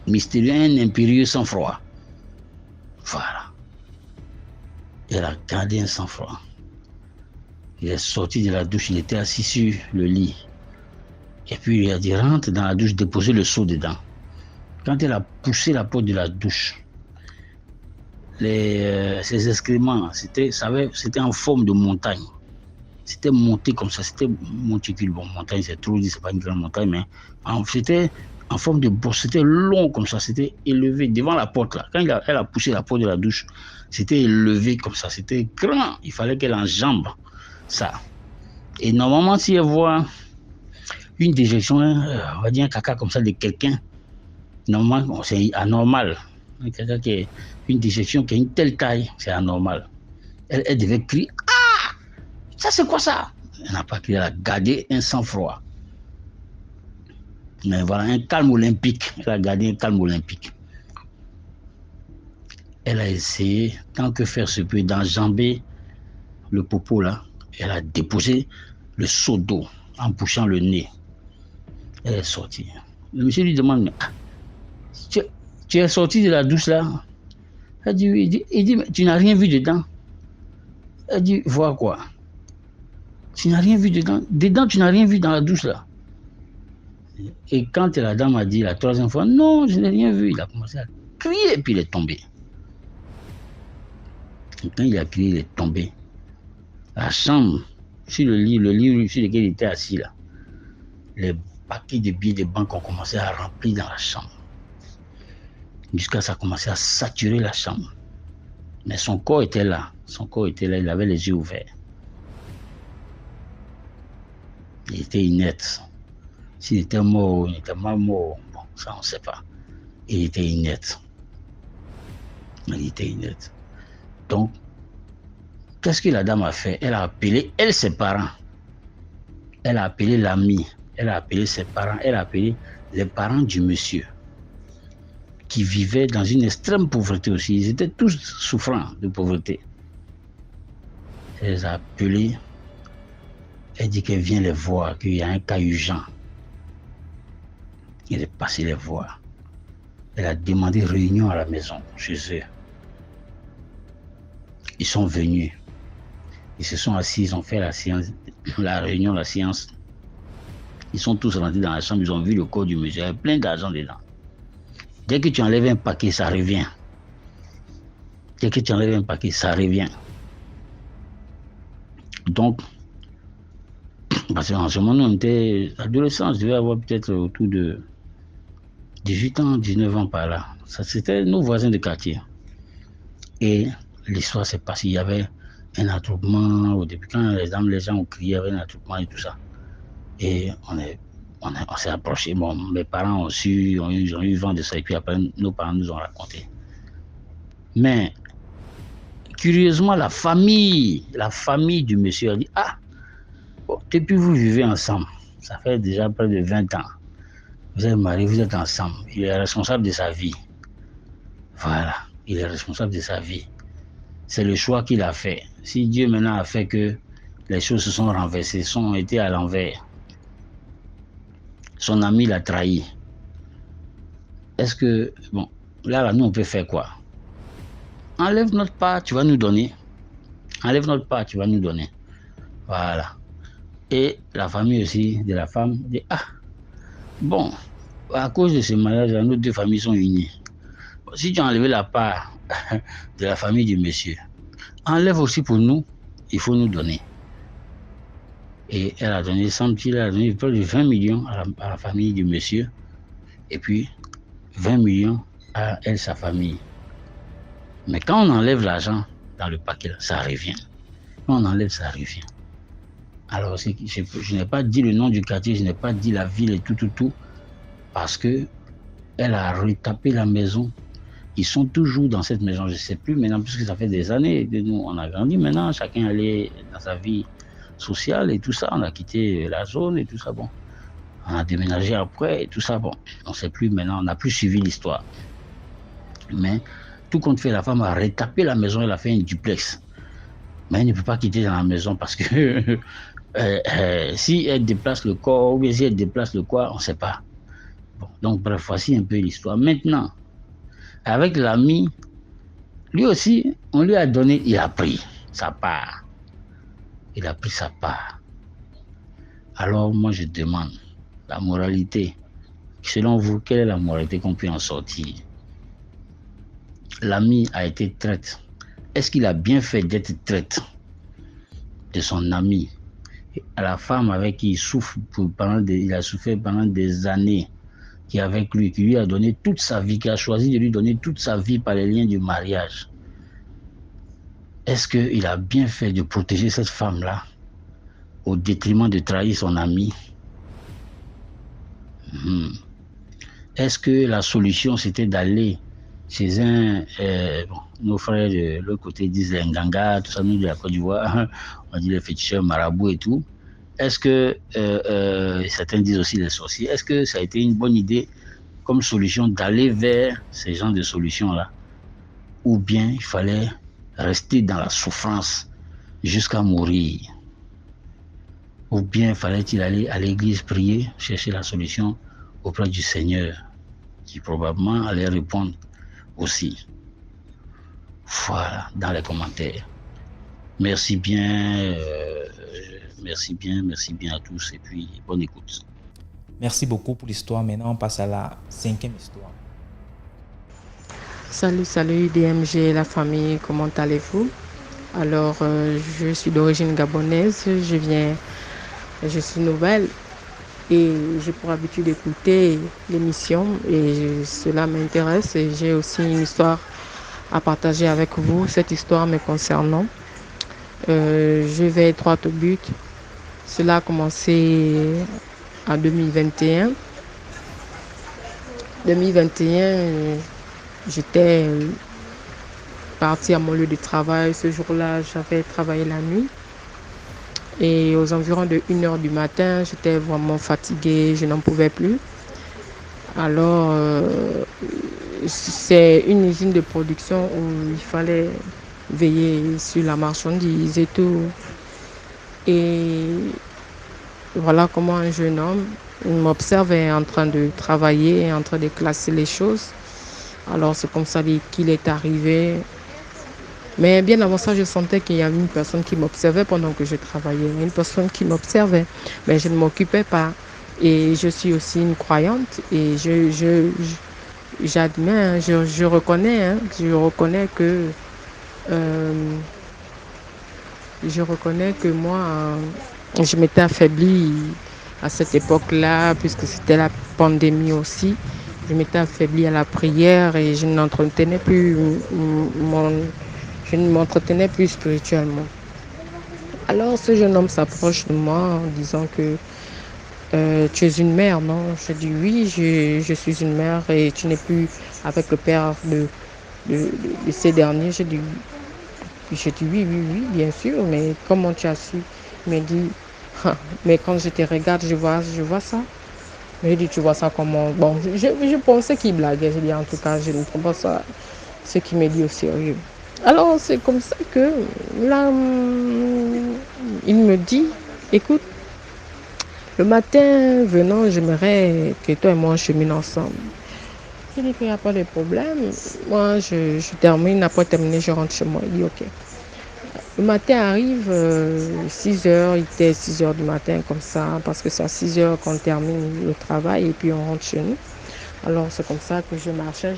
mystérieux, un impérieux sang-froid. Voilà. Elle a gardé un sang-froid. Il est sorti de la douche, il était assis sur le lit. Et puis il a dit, rentre dans la douche, déposer le seau dedans. Quand elle a poussé la porte de la douche, ses excréments, c'était en forme de montagne. c'était monté comme ça, c'était monticule. Bon, montagne, c'est trop dit, c'est pas une grande montagne, mais c'était en forme de bosse, c'était long comme ça, c'était élevé devant la porte là. Quand elle a poussé la porte de la douche, c'était élevé comme ça, c'était grand. Il fallait qu'elle enjambe ça. Et normalement, si elle voit une déjection, on va dire un caca comme ça de quelqu'un, normalement, c'est anormal. Quelqu'un qui a une déjection qui a une telle taille, c'est anormal. Elle devait crier, ah, ça c'est quoi ça? Elle n'a pas crié, elle a gardé un sang-froid. Mais voilà, un calme olympique. Elle a gardé un calme olympique. Elle a essayé, tant que faire se peut, d'enjamber le popo là. Elle a déposé le seau d'eau en bouchant le nez. Elle est sortie. Le monsieur lui demande, ah, tu es sorti de la douche là? Elle dit oui. Il dit, mais tu n'as rien vu dedans? Elle dit, voir quoi? Tu n'as rien vu dedans? Dedans, tu n'as rien vu dans la douche là? Et quand la dame a dit la troisième fois, non, je n'ai rien vu, il a commencé à crier et puis il est tombé. Et quand il a crié, il est tombé. La chambre, sur le lit sur lequel il était assis là, les paquets de billets de banque ont commencé à remplir dans la chambre. Jusqu'à ça a commencé à saturer la chambre. Mais son corps était là. Il avait les yeux ouverts. Il était inerte. S'il était mort, il était mal mort. Bon, ça, on ne sait pas. Il était inerte. Donc, qu'est-ce que la dame a fait? Elle a appelé, ses parents. Elle a appelé l'ami. Elle a appelé ses parents. Elle a appelé les parents du monsieur, qui vivaient dans une extrême pauvreté aussi. Ils étaient tous souffrants de pauvreté. Elle les a appelés. Elle dit qu'elle vient les voir, qu'il y a un cas urgent. Elle est passée les voir. Elle a demandé réunion à la maison, chez eux. Ils sont venus. Ils se sont assis, ils ont fait la séance, la réunion, la séance. Ils sont tous rentrés dans la chambre, ils ont vu le corps du monsieur. Il y a plein d'argent dedans. Dès que tu enlèves un paquet, ça revient. Donc, parce qu'en ce moment, on était adolescents, je devais avoir peut-être autour de 18 ans, 19 ans par là. Ça, c'était nos voisins de quartier. Et l'histoire s'est passée. Il y avait un attroupement au début. Quand les gens ont crié, il y avait un attroupement et tout ça. Et on s'est approché. Bon, mes parents ont eu vent de ça. Et puis après, nos parents nous ont raconté. Mais, curieusement, la famille du monsieur a dit, ah, bon, depuis vous vivez ensemble, ça fait déjà près de 20 ans. Vous êtes mariés, vous êtes ensemble. Il est responsable de sa vie. Voilà, il est responsable de sa vie. C'est le choix qu'il a fait. Si Dieu maintenant a fait que les choses se sont renversées, ont été à l'envers, son ami l'a trahi. Est-ce que, bon, là, nous, on peut faire quoi? Enlève notre part, tu vas nous donner. Voilà. Et la famille aussi de la femme dit, ah, bon, à cause de ce mariage, nos deux familles sont unies. Si tu as enlevé la part de la famille du monsieur, enlève aussi pour nous, il faut nous donner. Et elle a donné, semble-t-il, elle a donné près de 20 millions à la famille du monsieur, et puis 20 millions à elle, sa famille. Mais quand on enlève l'argent dans le paquet, ça revient. Quand on enlève, ça revient. Alors, je n'ai pas dit le nom du quartier, je n'ai pas dit la ville et tout, parce que elle a retapé la maison. Ils sont toujours dans cette maison, je ne sais plus maintenant, puisque ça fait des années que nous, on a grandi maintenant, chacun allait dans sa vie sociale et tout ça, on a quitté la zone et tout ça, bon. On a déménagé après et tout ça, bon. On ne sait plus maintenant, on n'a plus suivi l'histoire. Mais, tout compte fait, la femme a retapé la maison, elle a fait un duplex. Mais elle ne peut pas quitter dans la maison parce que si elle déplace le corps ou bien si elle déplace le corps, on ne sait pas. Bon, donc bref, voici un peu l'histoire. Maintenant, avec l'ami, lui aussi, on lui a donné, il a pris sa part. Il a pris sa part. Alors moi je demande, la moralité, selon vous, quelle est la moralité qu'on peut en sortir? L'ami a été traître. Est-ce qu'il a bien fait d'être traître de son ami à la femme avec qui il a souffert pendant des années, qui est avec lui, qui lui a donné toute sa vie, qui a choisi de lui donner toute sa vie par les liens du mariage. Est-ce qu'il a bien fait de protéger cette femme-là au détriment de trahir son ami? Est-ce que la solution, c'était d'aller chez nos frères de l'autre côté disent les Nganga, tout ça, nous de la Côte d'Ivoire, on dit les féticheurs marabouts et tout. Est-ce que, certains disent aussi les sorciers, est-ce que ça a été une bonne idée comme solution d'aller vers ces genres de solutions-là? Ou bien il fallait rester dans la souffrance jusqu'à mourir? Ou bien fallait-il aller à l'église prier, chercher la solution auprès du Seigneur, qui probablement allait répondre aussi. Voilà, dans les commentaires. Merci bien à tous et puis bonne écoute. Merci beaucoup pour l'histoire. Maintenant, on passe à la 5e histoire. Salut DMG, la famille, comment allez-vous? Alors, je suis d'origine gabonaise, je suis nouvelle et j'ai pour habitude d'écouter l'émission et cela m'intéresse et j'ai aussi une histoire à partager avec vous, cette histoire me concernant. Je vais droit au but. Cela a commencé en 2021. 2021, j'étais partie à mon lieu de travail. Ce jour-là, j'avais travaillé la nuit. Et aux environs de 1h du matin, j'étais vraiment fatiguée, je n'en pouvais plus. Alors, c'est une usine de production où il fallait veiller sur la marchandise et tout. Et voilà comment un jeune homme m'observait en train de travailler, en train de classer les choses. Alors, c'est comme ça qu'il est arrivé. Mais bien avant ça, je sentais qu'il y avait une personne qui m'observait pendant que je travaillais. Une personne qui m'observait. Mais je ne m'occupais pas. Et je suis aussi une croyante. Et j'admets, je reconnais que moi, je m'étais affaiblie à cette époque-là, puisque c'était la pandémie aussi. Je m'étais affaiblie à la prière et je n'entretenais plus spirituellement. Alors ce jeune homme s'approche de moi en disant que tu es une mère, non? Je dis oui, je suis une mère et tu n'es plus avec le père de ces derniers. Je dis oui, bien sûr, mais comment tu as su? Il me dit, mais quand je te regarde, je vois ça. Mais je dis, tu vois ça comment? Bon, je pensais qu'il blaguait. Je dis, en tout cas, je ne prends pas ça, ce qu'il me dit au sérieux. Alors, c'est comme ça que là, il me dit, écoute, le matin venant, j'aimerais que toi et moi on chemine ensemble. Je dis qu'il n'y a pas de problème. Moi, je termine, après terminer, je rentre chez moi. Il dit, ok. Le matin arrive, 6h, il était 6h du matin comme ça, parce que c'est à 6h qu'on termine le travail et puis on rentre chez nous. Alors, c'est comme ça que je marchais.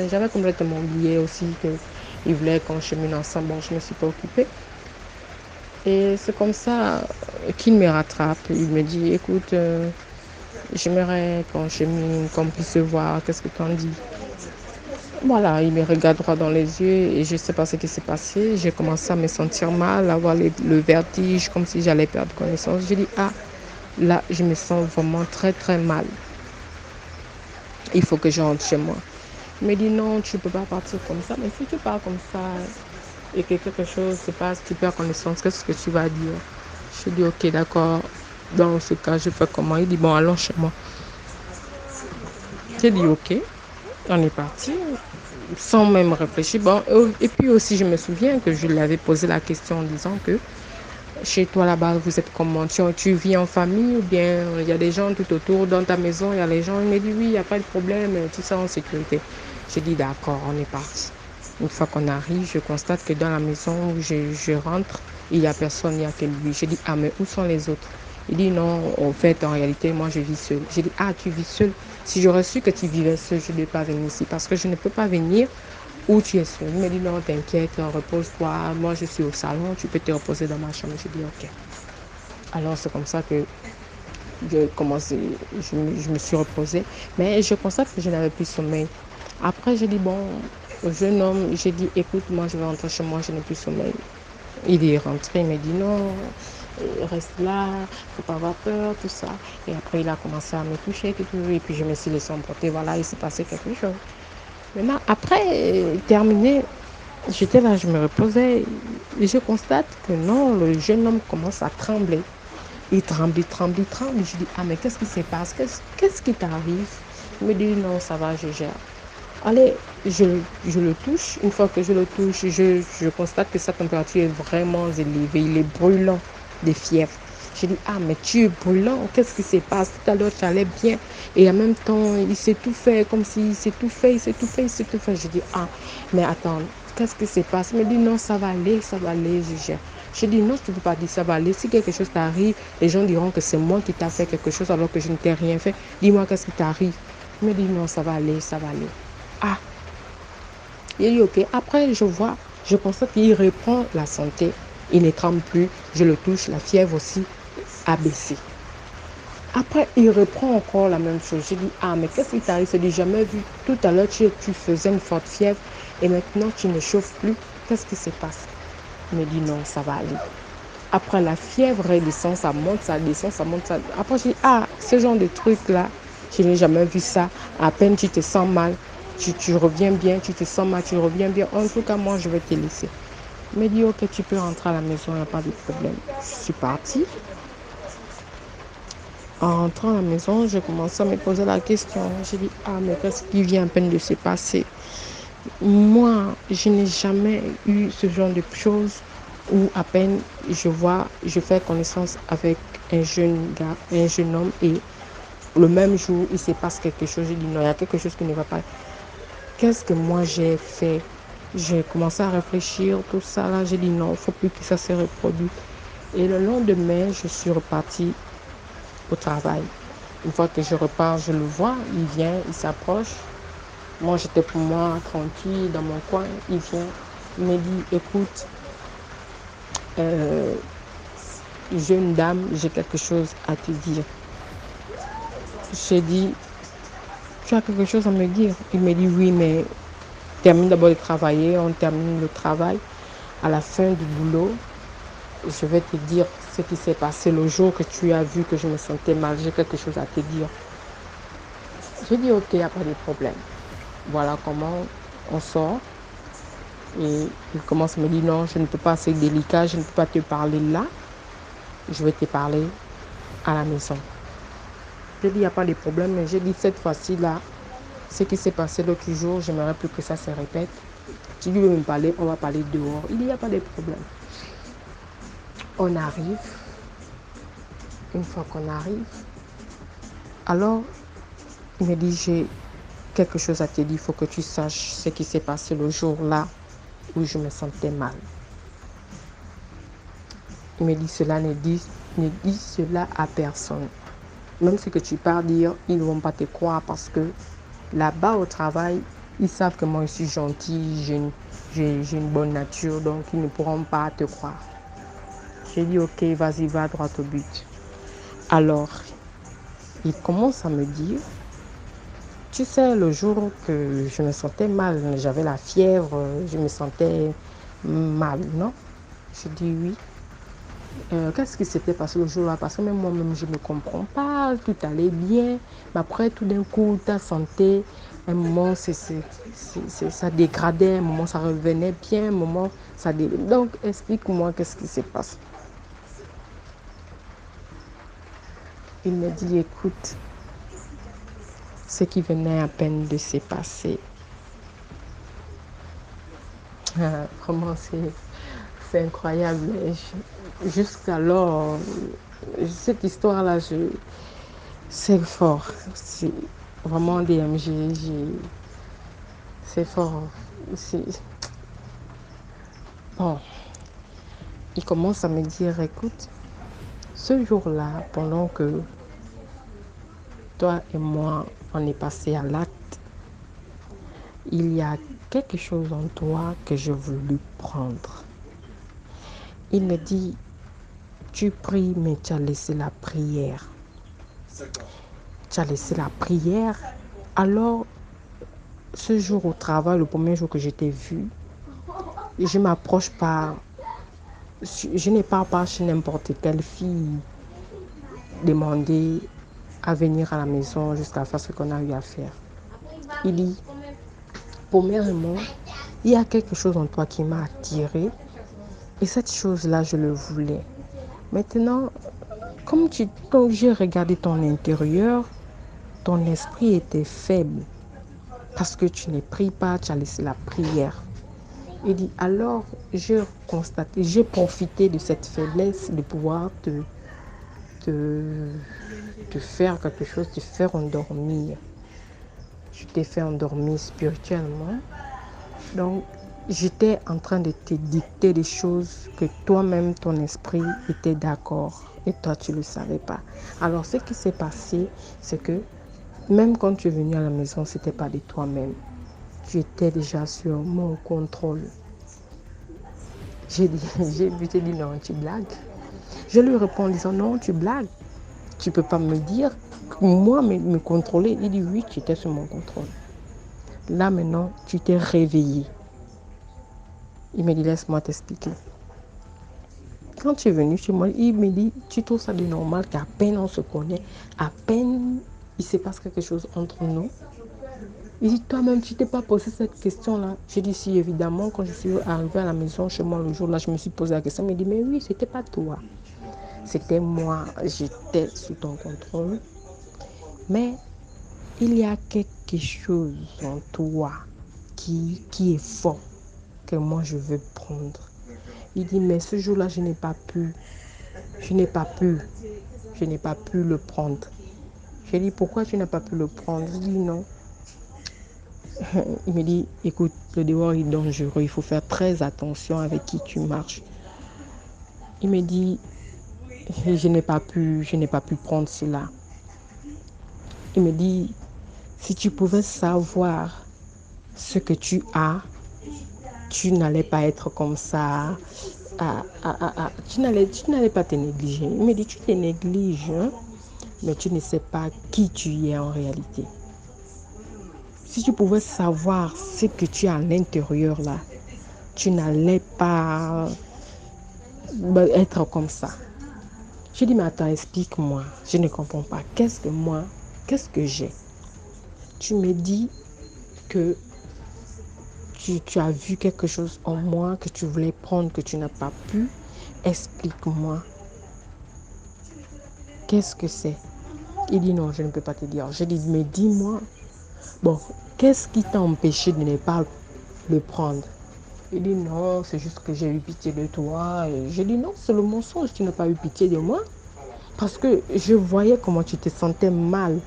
J'avais complètement oublié aussi qu'il voulait qu'on chemine ensemble. Bon, je ne me suis pas occupée. Et c'est comme ça qu'il me rattrape. Il me dit, écoute, j'aimerais qu'on chemine, qu'on puisse se voir. Qu'est-ce que tu en dis? Voilà, il me regarde droit dans les yeux et je ne sais pas ce qui s'est passé. J'ai commencé à me sentir mal, à avoir le vertige, comme si j'allais perdre connaissance. J'ai dit, là, je me sens vraiment très, très mal. Il faut que je rentre chez moi. Il me dit, non, tu ne peux pas partir comme ça. Mais si tu pars comme ça et que quelque chose se passe, tu perds connaissance, qu'est-ce que tu vas dire? Je dis, ok, d'accord. Dans ce cas, je fais comment? Il dit, bon, allons chez moi. J'ai dit, ok. On est parti, sans même réfléchir. Bon, et puis aussi, je me souviens que je lui avais posé la question en disant que chez toi là-bas, vous êtes comment? Tu vis en famille ou bien il y a des gens tout autour dans ta maison, il y a les gens. Il m'a dit oui, il n'y a pas de problème, tout ça en sécurité. J'ai dit d'accord, on est parti. Une fois qu'on arrive, je constate que dans la maison où je rentre, il n'y a personne, il n'y a que lui. J'ai dit mais où sont les autres? Il dit non, en fait, en réalité, moi je vis seule. J'ai dit tu vis seule? Si j'aurais su que tu vivais seule, je ne devais pas venir ici parce que je ne peux pas venir où tu es seule. Il me dit non, t'inquiète, repose-toi. Moi je suis au salon, tu peux te reposer dans ma chambre. J'ai dit ok. Alors c'est comme ça que je me suis reposée. Mais je constate que je n'avais plus sommeil. Après, j'ai dit, bon, au jeune homme, j'ai dit, écoute, moi, je vais rentrer chez moi, je n'ai plus sommeil. Il est rentré, il m'a dit, non, reste là, faut pas avoir peur, tout ça. Et après, il a commencé à me toucher, et puis je me suis laissé emporter, voilà, il s'est passé quelque chose. Maintenant, après, terminé, j'étais là, je me reposais, et je constate que non, le jeune homme commence à trembler. Il tremble, il tremble, il tremble. Je dis, ah, mais qu'est-ce qui se passe? Qu'est-ce qui t'arrive? Il me dit, non, ça va, je gère. Allez, je le touche. Une fois que je le touche, je constate que sa température est vraiment élevée. Il est brûlant de fièvre. Je dis, ah, mais tu es brûlant. Qu'est-ce qui se passe? Tout à l'heure, tu allais bien. Et en même temps, il s'étouffait, comme s'il s'étouffait, il s'étouffait, il s'étouffait. Je dis, ah, mais attends, qu'est-ce qui se passe? Il me dit, non, ça va aller, je gère. Je dis, non, je ne peux pas dire ça va aller. Si quelque chose t'arrive, les gens diront que c'est moi qui t'ai fait quelque chose alors que je ne t'ai rien fait. Dis-moi, qu'est-ce qui t'arrive? Il me dit, non, ça va aller, ça va aller. Ah, il dit, ok. Après, je constate qu'il reprend la santé. Il ne tremble plus. Je le touche, la fièvre aussi a baissé. Après, il reprend encore la même chose. Je dis, ah, mais qu'est-ce qui t'arrive? Je dis, jamais vu. Tout à l'heure, tu faisais une forte fièvre et maintenant, tu ne chauffes plus. Qu'est-ce qui se passe? Il me dit, non, ça va aller. Après, la fièvre redescend, ça monte, ça descend, ça monte, ça... Après, je dis, ah, ce genre de truc-là, je n'ai jamais vu ça. À peine tu te sens mal, tu reviens bien, tu te sens mal, tu reviens bien. En tout cas, moi, je vais te laisser. Il me dit, ok, tu peux rentrer à la maison, il n'y a pas de problème. Je suis partie. En rentrant à la maison, j'ai commencé à me poser la question. J'ai dit, ah, mais qu'est-ce qui vient à peine de se passer? Moi, je n'ai jamais eu ce genre de choses où à peine je fais connaissance avec un jeune gars, un jeune homme et le même jour, il se passe quelque chose. Je dis non, il y a quelque chose qui ne va pas. Qu'est-ce que moi j'ai fait? J'ai commencé à réfléchir, tout ça là. J'ai dit non, il ne faut plus que ça se reproduise. Et le lendemain, je suis repartie au travail. Une fois que je repars, je le vois, il vient, il s'approche. Moi, j'étais pour moi tranquille dans mon coin. Il vient, il me dit, écoute, jeune dame, j'ai quelque chose à te dire. J'ai dit, tu as quelque chose à me dire? Il me dit, oui, mais termine d'abord de travailler, on termine le travail. À la fin du boulot, je vais te dire ce qui s'est passé le jour que tu as vu que je me sentais mal. J'ai quelque chose à te dire. J'ai dit, ok, il n'y a pas de problème. Voilà comment on sort. Et il commence à me dire, non, je ne peux pas, c'est délicat, je ne peux pas te parler là. Je vais te parler à la maison. J'ai dit, il n'y a pas de problème, mais j'ai dit, cette fois-ci là, ce qui s'est passé l'autre jour, j'aimerais plus que ça se répète. Si tu veux me parler, on va parler dehors. Il dit, il n'y a pas de problème. On arrive. Une fois qu'on arrive, alors, il me dit, j'ai quelque chose à te dire, il faut que tu saches ce qui s'est passé le jour-là où je me sentais mal. Il me dit, cela ne dit cela à personne. Même ce que tu pars dire, ils ne vont pas te croire parce que là-bas au travail, ils savent que moi je suis gentille, j'ai une bonne nature, donc ils ne pourront pas te croire. J'ai dit, ok, vas-y, va droit au but. Alors, il commence à me dire, tu sais, le jour que je me sentais mal, j'avais la fièvre, je me sentais mal, non? Je dis oui. Qu'est-ce qui s'était passé le jour-là? Parce que même moi-même, je ne comprends pas, tout allait bien. Mais après, tout d'un coup, ta santé, un moment, ça dégradait, un moment, ça revenait bien, un moment, ça dégradait. Donc, explique-moi qu'est-ce qui se passe. Il me dit, écoute, ce qui venait à peine de se passer. Vraiment, c'est incroyable. Jusqu'alors, cette histoire-là, c'est fort. C'est vraiment DMG. C'est fort. Bon, il commence à me dire, écoute, ce jour-là, pendant que toi et moi, on est passé à l'acte, il y a quelque chose en toi que je voulais prendre. Il me dit, tu pries, mais tu as laissé la prière. Tu as laissé la prière. Alors, ce jour au travail, le premier jour que je t'ai vu, je m'approche par... Je n'ai pas chez n'importe quelle fille demander à venir à la maison jusqu'à faire ce qu'on a eu à faire. Il dit, premièrement, il y a quelque chose en toi qui m'a attiré et cette chose-là, je le voulais. Maintenant, comme j'ai regardé ton intérieur, ton esprit était faible parce que tu ne pries pas, tu as laissé la prière. Il dit, alors j'ai profité de cette faiblesse de pouvoir te faire quelque chose, te faire endormir. Je t'ai fait endormir spirituellement. Donc, j'étais en train de te dicter des choses que toi-même, ton esprit était d'accord. Et toi, tu ne le savais pas. Alors, ce qui s'est passé, c'est que même quand tu es venu à la maison, ce n'était pas de toi-même. Tu étais déjà sur mon contrôle. J'ai dit non, tu blagues. Je lui réponds en disant non, tu blagues. Tu ne peux pas me dire, moi, me contrôler. Il dit oui, tu étais sur mon contrôle. Là maintenant, tu t'es réveillé. Il me dit, laisse-moi t'expliquer. Quand tu es venu chez moi, il me dit, tu trouves ça de normal qu'à peine on se connaît, à peine il se passe quelque chose entre nous. Il dit, toi-même, tu ne t'es pas posé cette question-là. J'ai dit, si, évidemment, quand je suis arrivée à la maison chez moi le jour-là, je me suis posé la question. Il me dit, mais oui, c'était pas toi. C'était moi, j'étais sous ton contrôle. Mais il y a quelque chose en toi qui est fort, que moi je veux prendre. Il dit, mais ce jour-là, je n'ai pas pu le prendre. J'ai dit, pourquoi tu n'as pas pu le prendre? Il dit, non. Il me dit, écoute, le dehors est dangereux, il faut faire très attention avec qui tu marches. Il me dit, je n'ai pas pu prendre cela. Il me dit, si tu pouvais savoir ce que tu as, tu n'allais pas être comme ça. Tu n'allais pas te négliger. Il me dit, tu te négliges, hein, mais tu ne sais pas qui tu es en réalité. Si tu pouvais savoir ce que tu as à l'intérieur là, tu n'allais pas être comme ça. Je dis, mais attends, explique-moi. Je ne comprends pas. Qu'est-ce que j'ai? Tu me dis que tu as vu quelque chose en moi que tu voulais prendre, que tu n'as pas pu. Explique-moi. Qu'est-ce que c'est? Il dit non, je ne peux pas te dire. Je dis, mais dis-moi. Bon, qu'est-ce qui t'a empêché de ne pas le prendre? Il dit non, c'est juste que j'ai eu pitié de toi. Et je dis non, c'est le mensonge, tu n'as pas eu pitié de moi. Parce que je voyais comment tu te sentais mal.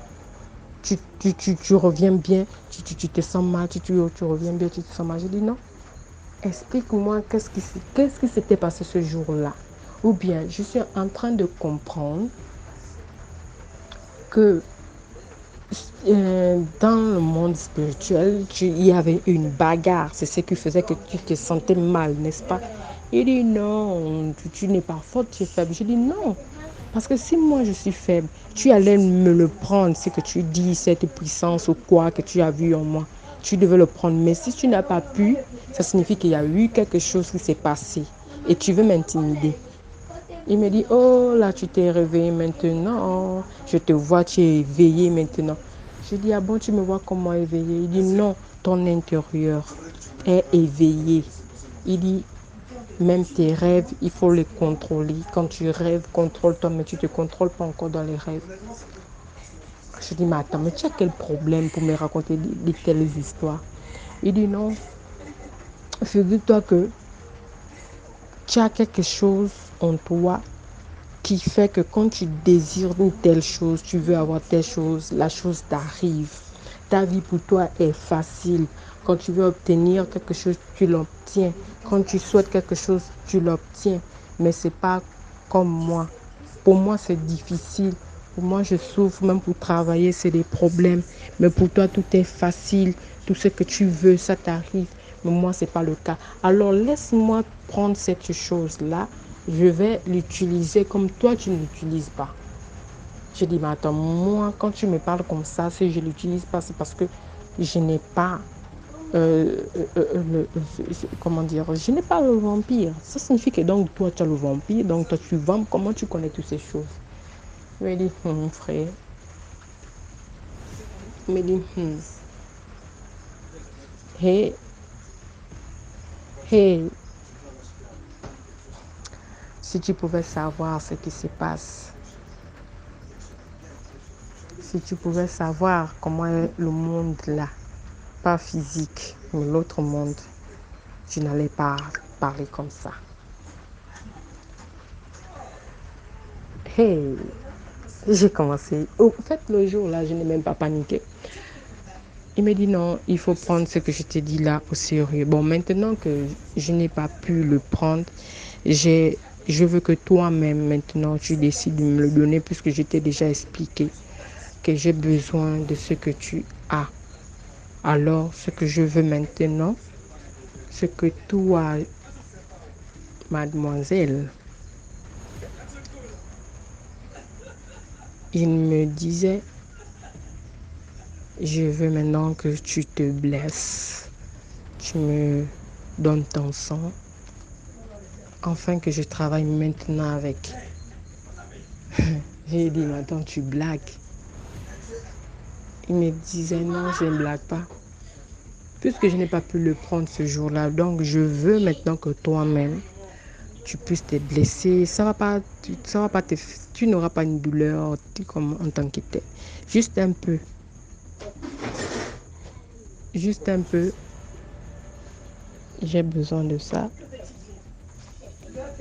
Tu reviens bien, tu te sens mal, tu reviens bien, tu te sens mal. Je dis non. Explique-moi qu'est-ce qui s'était passé ce jour-là. Ou bien je suis en train de comprendre que dans le monde spirituel, il y avait une bagarre. C'est ce qui faisait que tu te sentais mal, n'est-ce pas? Il dit non, tu n'es pas forte, tu es faible. Je dis non. Parce que si moi je suis faible, tu allais me le prendre, ce que tu dis, cette puissance ou quoi que tu as vu en moi. Tu devais le prendre. Mais si tu n'as pas pu, ça signifie qu'il y a eu quelque chose qui s'est passé. Et tu veux m'intimider. Il me dit, oh là, tu t'es réveillé maintenant. Je te vois, tu es éveillé maintenant. Je dis, ah bon, tu me vois comment éveillé? Il dit, non, ton intérieur est éveillé. Il dit, même tes rêves, il faut les contrôler. Quand tu rêves, contrôle-toi, mais tu ne te contrôles pas encore dans les rêves. Je dis, mais attends, mais tu as quel problème pour me raconter de telles histoires? Il dit, non, figure-toi que tu as quelque chose en toi qui fait que quand tu désires une telle chose, tu veux avoir telle chose, la chose t'arrive. Ta vie pour toi est facile. Quand tu veux obtenir quelque chose, tu l'obtiens. Quand tu souhaites quelque chose, tu l'obtiens. Mais ce n'est pas comme moi. Pour moi, c'est difficile. Pour moi, je souffre. Même pour travailler, c'est des problèmes. Mais pour toi, tout est facile. Tout ce que tu veux, ça t'arrive. Mais moi, ce n'est pas le cas. Alors, laisse-moi prendre cette chose-là je vais l'utiliser comme toi tu ne l'utilises pas. J'ai dit, mais attends, moi, quand tu me parles comme ça, si je ne l'utilise pas, c'est parce que je n'ai pas, comment dire, je n'ai pas le vampire. Ça signifie que donc toi, tu as le vampire, donc toi, tu vends. Comment tu connais toutes ces choses? Il m'a dit, frère. Il m'a dit, hey, hey, si tu pouvais savoir ce qui se passe, si tu pouvais savoir comment est le monde là, pas physique, mais l'autre monde, tu n'allais pas parler comme ça. Hey, j'ai commencé. En fait, le jour là, je n'ai même pas paniqué. Il me dit non, il faut prendre ce que je t'ai dit là au sérieux. Bon, maintenant que je n'ai pas pu le prendre, je veux que toi-même, maintenant, tu décides de me le donner puisque je t'ai déjà expliqué que j'ai besoin de ce que tu as. Alors, ce que je veux maintenant, c'est que toi, mademoiselle, il me disait, je veux maintenant que tu te blesses. Tu me donnes ton sang. Afin que je travaille maintenant avec. J'ai dit, mais attends, tu blagues. Il me disait, non, je ne blague pas. Puisque je n'ai pas pu le prendre ce jour-là, donc je veux maintenant que toi-même, tu puisses te blesser. Ça va pas tu n'auras pas une douleur comme en tant que tel. Juste un peu. Juste un peu. J'ai besoin de ça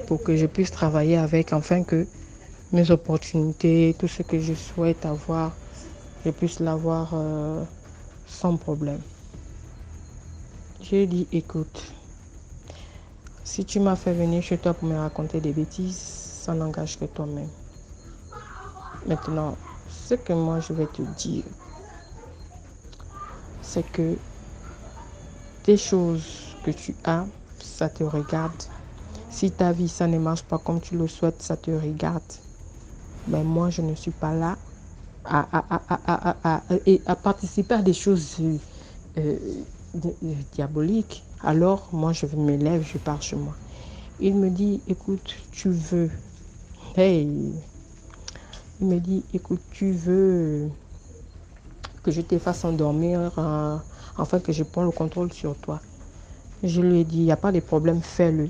pour que je puisse travailler avec, afin que mes opportunités, tout ce que je souhaite avoir, je puisse l'avoir sans problème. J'ai dit, écoute, si tu m'as fait venir chez toi pour me raconter des bêtises, ça n'engage que toi-même. Maintenant, ce que moi je vais te dire, c'est que des choses que tu as, ça te regarde. Si ta vie, ça ne marche pas comme tu le souhaites, ça te regarde. Mais moi, je ne suis pas là à participer à des choses diaboliques. Alors, moi, je me lève, je pars chez moi. Il me dit, écoute, tu veux... Hey! Il me dit, écoute, tu veux que je te fasse endormir afin que je prenne le contrôle sur toi. Je lui ai dit, il n'y a pas de problème, fais-le.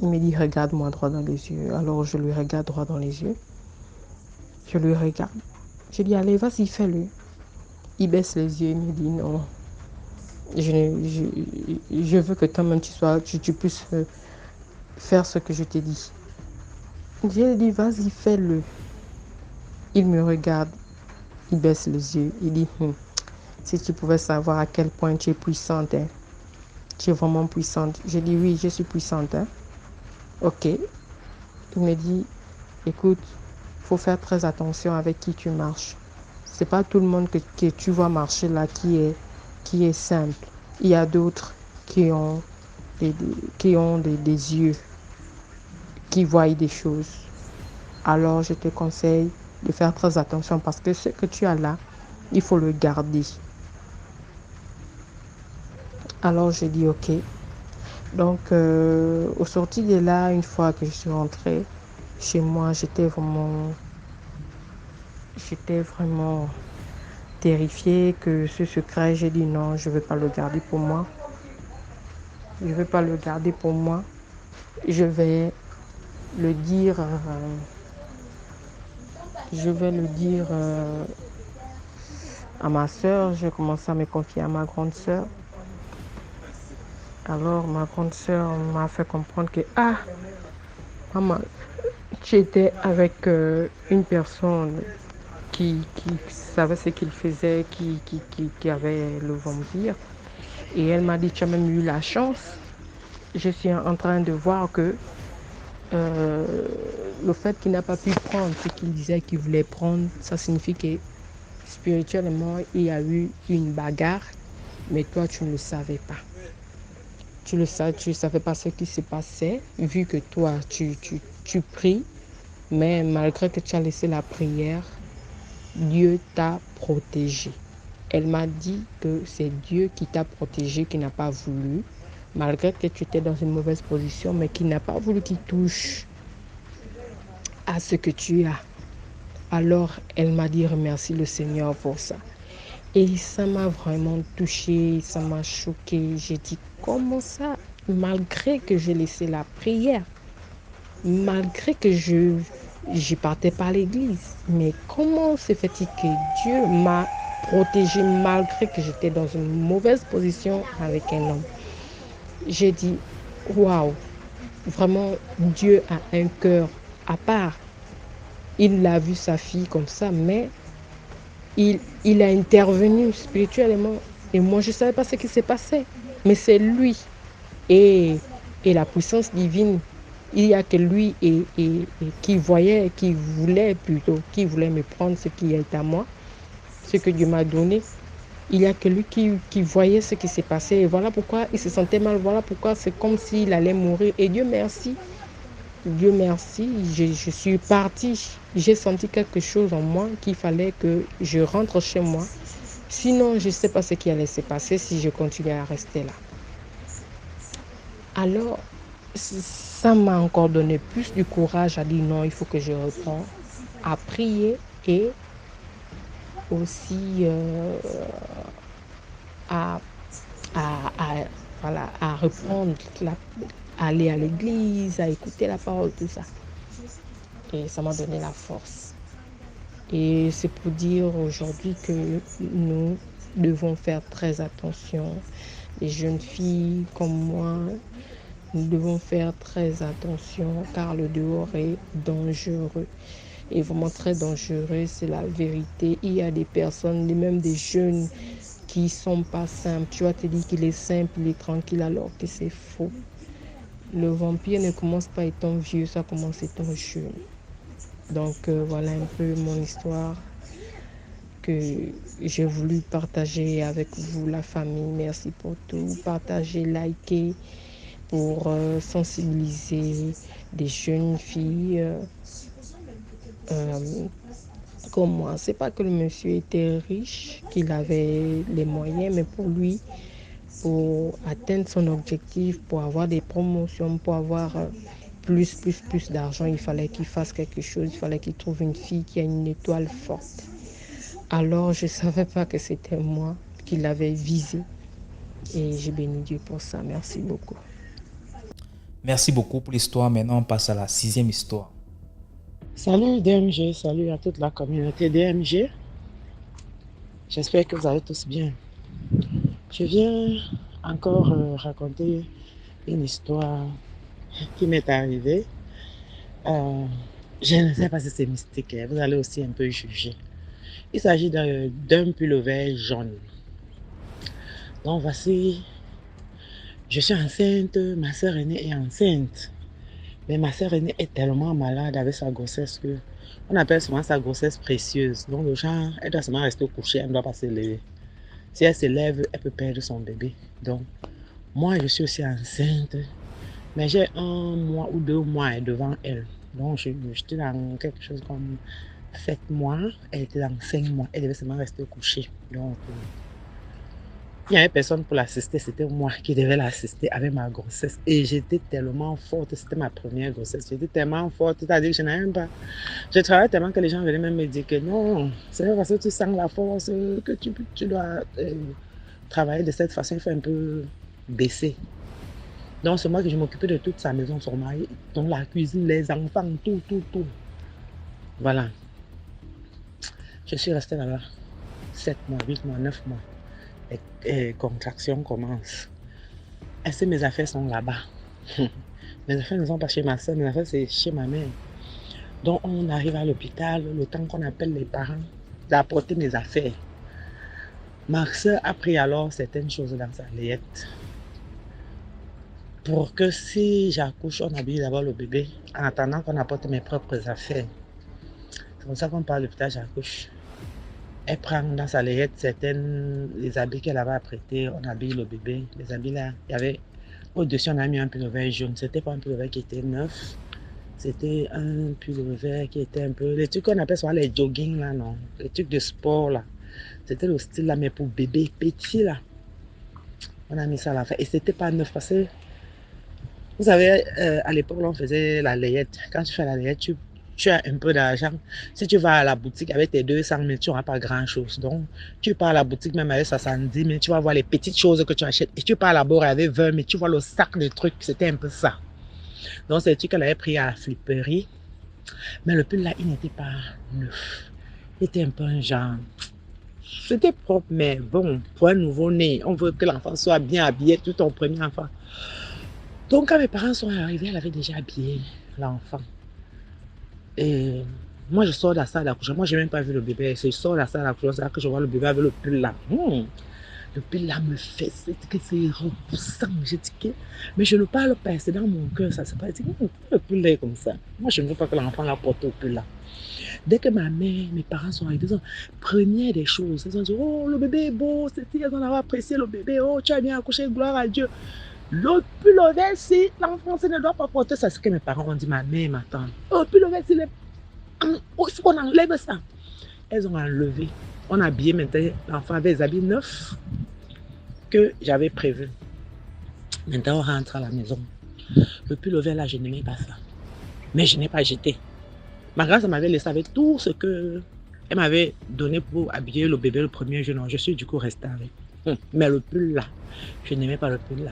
Il me dit, regarde-moi droit dans les yeux. Alors, je lui regarde droit dans les yeux. Je lui regarde. Je dis, allez, vas-y, fais-le. Il baisse les yeux, il me dit, non. Je veux que toi-même, tu puisses faire ce que je t'ai dit. Je lui ai dit, vas-y, fais-le. Il me regarde. Il baisse les yeux. Il dit, si tu pouvais savoir à quel point tu es puissante, hein. Tu es vraiment puissante. Je dis, oui, je suis puissante. Hein. Ok. Il me dit, écoute, il faut faire très attention avec qui tu marches. C'est pas tout le monde que tu vois marcher là qui est simple. Il y a d'autres qui ont des yeux, qui voient des choses. Alors, je te conseille de faire très attention parce que ce que tu as là, il faut le garder. Alors, j'ai dit ok. Donc, au sorti de là, une fois que je suis rentrée chez moi, j'étais vraiment terrifiée que ce secret, j'ai dit non, je ne veux pas le garder pour moi. Je ne veux pas le garder pour moi. Je vais le dire, à ma soeur. J'ai commencé à me confier à ma grande soeur. Alors, ma grande soeur m'a fait comprendre que, maman, tu étais avec une personne qui savait ce qu'il faisait, qui avait le vampire. Et elle m'a dit, tu as même eu la chance. Je suis en train de voir que le fait qu'il n'a pas pu prendre ce qu'il disait qu'il voulait prendre, ça signifie que spirituellement, il y a eu une bagarre, mais toi, tu ne le savais pas. tu ne savais pas ce qui se passait, vu que toi, tu pries, mais malgré que tu as laissé la prière, Dieu t'a protégé. Elle m'a dit que c'est Dieu qui t'a protégé, qui n'a pas voulu, malgré que tu étais dans une mauvaise position, mais qui n'a pas voulu qu'il touche à ce que tu as. Alors, elle m'a dit remercie le Seigneur pour ça. Et ça m'a vraiment touchée, ça m'a choquée. J'ai dit, comment ça, malgré que j'ai laissé la prière, malgré que je partais pas à l'église, mais comment se fait-il que Dieu m'a protégée malgré que j'étais dans une mauvaise position avec un homme? J'ai dit, waouh, vraiment, Dieu a un cœur à part. Il a vu sa fille comme ça, mais il a intervenu spirituellement. Et moi, je ne savais pas ce qui s'est passé. Mais c'est lui et la puissance divine. Il n'y a que lui et qui voyait, qui voulait me prendre ce qui est à moi, ce que Dieu m'a donné. Il n'y a que lui qui voyait ce qui s'est passé. Et voilà pourquoi il se sentait mal. Voilà pourquoi c'est comme s'il allait mourir. Et Dieu merci. Dieu merci, je suis partie. J'ai senti quelque chose en moi qu'il fallait que je rentre chez moi. Sinon, je ne sais pas ce qui allait se passer si je continuais à rester là. Alors, ça m'a encore donné plus du courage à dire non, il faut que je reprenne à prier et aussi à reprendre, à aller à l'église, à écouter la parole, tout ça. Et ça m'a donné la force. Et c'est pour dire aujourd'hui que nous devons faire très attention. Les jeunes filles comme moi, nous devons faire très attention car le dehors est dangereux. Et vraiment très dangereux, c'est la vérité. Il y a des personnes, même des jeunes qui ne sont pas simples. Tu vas te dire qu'il est simple, il est tranquille alors que c'est faux. Le vampire ne commence pas étant vieux, ça commence étant jeune. Donc voilà un peu mon histoire que j'ai voulu partager avec vous, la famille. Merci pour tout. Partagez, likez pour sensibiliser des jeunes filles comme moi. C'est pas que le monsieur était riche, qu'il avait les moyens, mais pour lui, pour atteindre son objectif, pour avoir des promotions, pour avoir plus d'argent, il fallait qu'il fasse quelque chose, il fallait qu'il trouve une fille qui a une étoile forte. Alors, je ne savais pas que c'était moi qui l'avais visé. Et j'ai béni Dieu pour ça. Merci beaucoup. Merci beaucoup pour l'histoire. Maintenant, on passe à la 6e histoire. Salut DMG, salut à toute la communauté DMG. J'espère que vous allez tous bien. Je viens encore raconter une histoire qui m'est arrivée. Je ne sais pas si c'est mystique, vous allez aussi un peu juger. Il s'agit d'un pullover jaune. Donc voici, je suis enceinte, ma soeur aînée est enceinte. Mais ma soeur aînée est tellement malade avec sa grossesse que on appelle souvent sa grossesse précieuse. Donc le genre, elle doit seulement rester couchée, elle ne doit pas se lever. Si elle se lève, elle peut perdre son bébé. Donc moi, je suis aussi enceinte. Mais j'ai 1 mois ou 2 mois devant elle. Donc j'étais dans quelque chose comme 7 mois. Elle était dans 5 mois. Elle devait seulement rester couchée. Donc il n'y avait personne pour l'assister, c'était moi qui devais l'assister avec ma grossesse. Et j'étais tellement forte, c'était ma première grossesse. J'étais tellement forte, c'est-à-dire que je n'avais même pas. Je travaillais tellement que les gens venaient même me dire que non, c'est parce que tu sens la force que tu dois travailler de cette façon, il faut un peu baisser. Donc c'est moi que je m'occupais de toute sa maison, son mari, donc la cuisine, les enfants, tout. Voilà. Je suis restée là-bas 7 mois, 8 mois, 9 mois. Et contraction commence. Est-ce que mes affaires sont là-bas? Mes affaires ne sont pas chez ma soeur, mes affaires c'est chez ma mère. Donc on arrive à l'hôpital, le temps qu'on appelle les parents d'apporter mes affaires. Ma soeur a pris alors certaines choses dans sa layette. Pour que si j'accouche, on habille d'abord le bébé en attendant qu'on apporte mes propres affaires. C'est comme ça qu'on part à l'hôpital, j'accouche. Elle prend dans sa layette les habits qu'elle avait apprêtés, on habille le bébé. Les habits là, il y avait Au-dessus, on a mis un pullover jaune. C'était pas un pullover qui était neuf. C'était un pullover qui était un peu... Les trucs qu'on appelle souvent les jogging, là, non. Les trucs de sport, là. C'était le style, là, mais pour bébé petit, là. On a mis ça à la fin. Et c'était pas neuf parce que, vous savez, à l'époque, on faisait la layette. Quand tu fais la layette, tu as un peu d'argent. Si tu vas à la boutique avec tes 200 000, tu n'auras pas grand-chose. Donc, tu pars à la boutique même avec 70 000, tu vas voir les petites choses que tu achètes. Et tu pars là-bas avec 20 000, tu vois le sac de trucs. C'était un peu ça. Donc, c'est le truc qu'elle avait pris à la flipperie. Mais le pull là, il n'était pas neuf. Il était un peu un genre... C'était propre, mais bon, pour un nouveau-né, on veut que l'enfant soit bien habillé, tout ton premier enfant. Donc, quand mes parents sont arrivés, elle avait déjà habillé l'enfant. Et moi, je sors de la salle d'accouchement. Moi, je n'ai même pas vu le bébé. Je sors de la salle d'accouchement, c'est là que je vois le bébé avec le pull là. Le pull là me fait, c'est repoussant. Je dis que, mais je ne parle pas, c'est dans mon cœur, ça se passe. Le pull là est comme ça. Moi, je ne veux pas que l'enfant la porte au pull là. Dès que ma mère, mes parents sont arrivés, ils ont prenaient des choses. Ils ont dit, oh, le bébé est beau, ils ont apprécié le bébé, oh, tu as bien accouché, gloire à Dieu. Le pullover, si l'enfant ne doit pas porter ça, c'est ce que mes parents ont dit, ma mère, ma tante. Oh, le pullover, il faut qu'on enlève ça. Elles ont enlevé. On a habillé maintenant, l'enfant avait des habits neufs que j'avais prévus. Maintenant, on rentre à la maison. Le pullover, là, je n'aimais pas ça. Mais je n'ai pas jeté. Ma grand-mère m'avait laissé avec tout ce qu'elle m'avait donné pour habiller le bébé le premier jour. Non, je suis du coup restée avec. Mais le pull là, je n'aimais pas le pull là.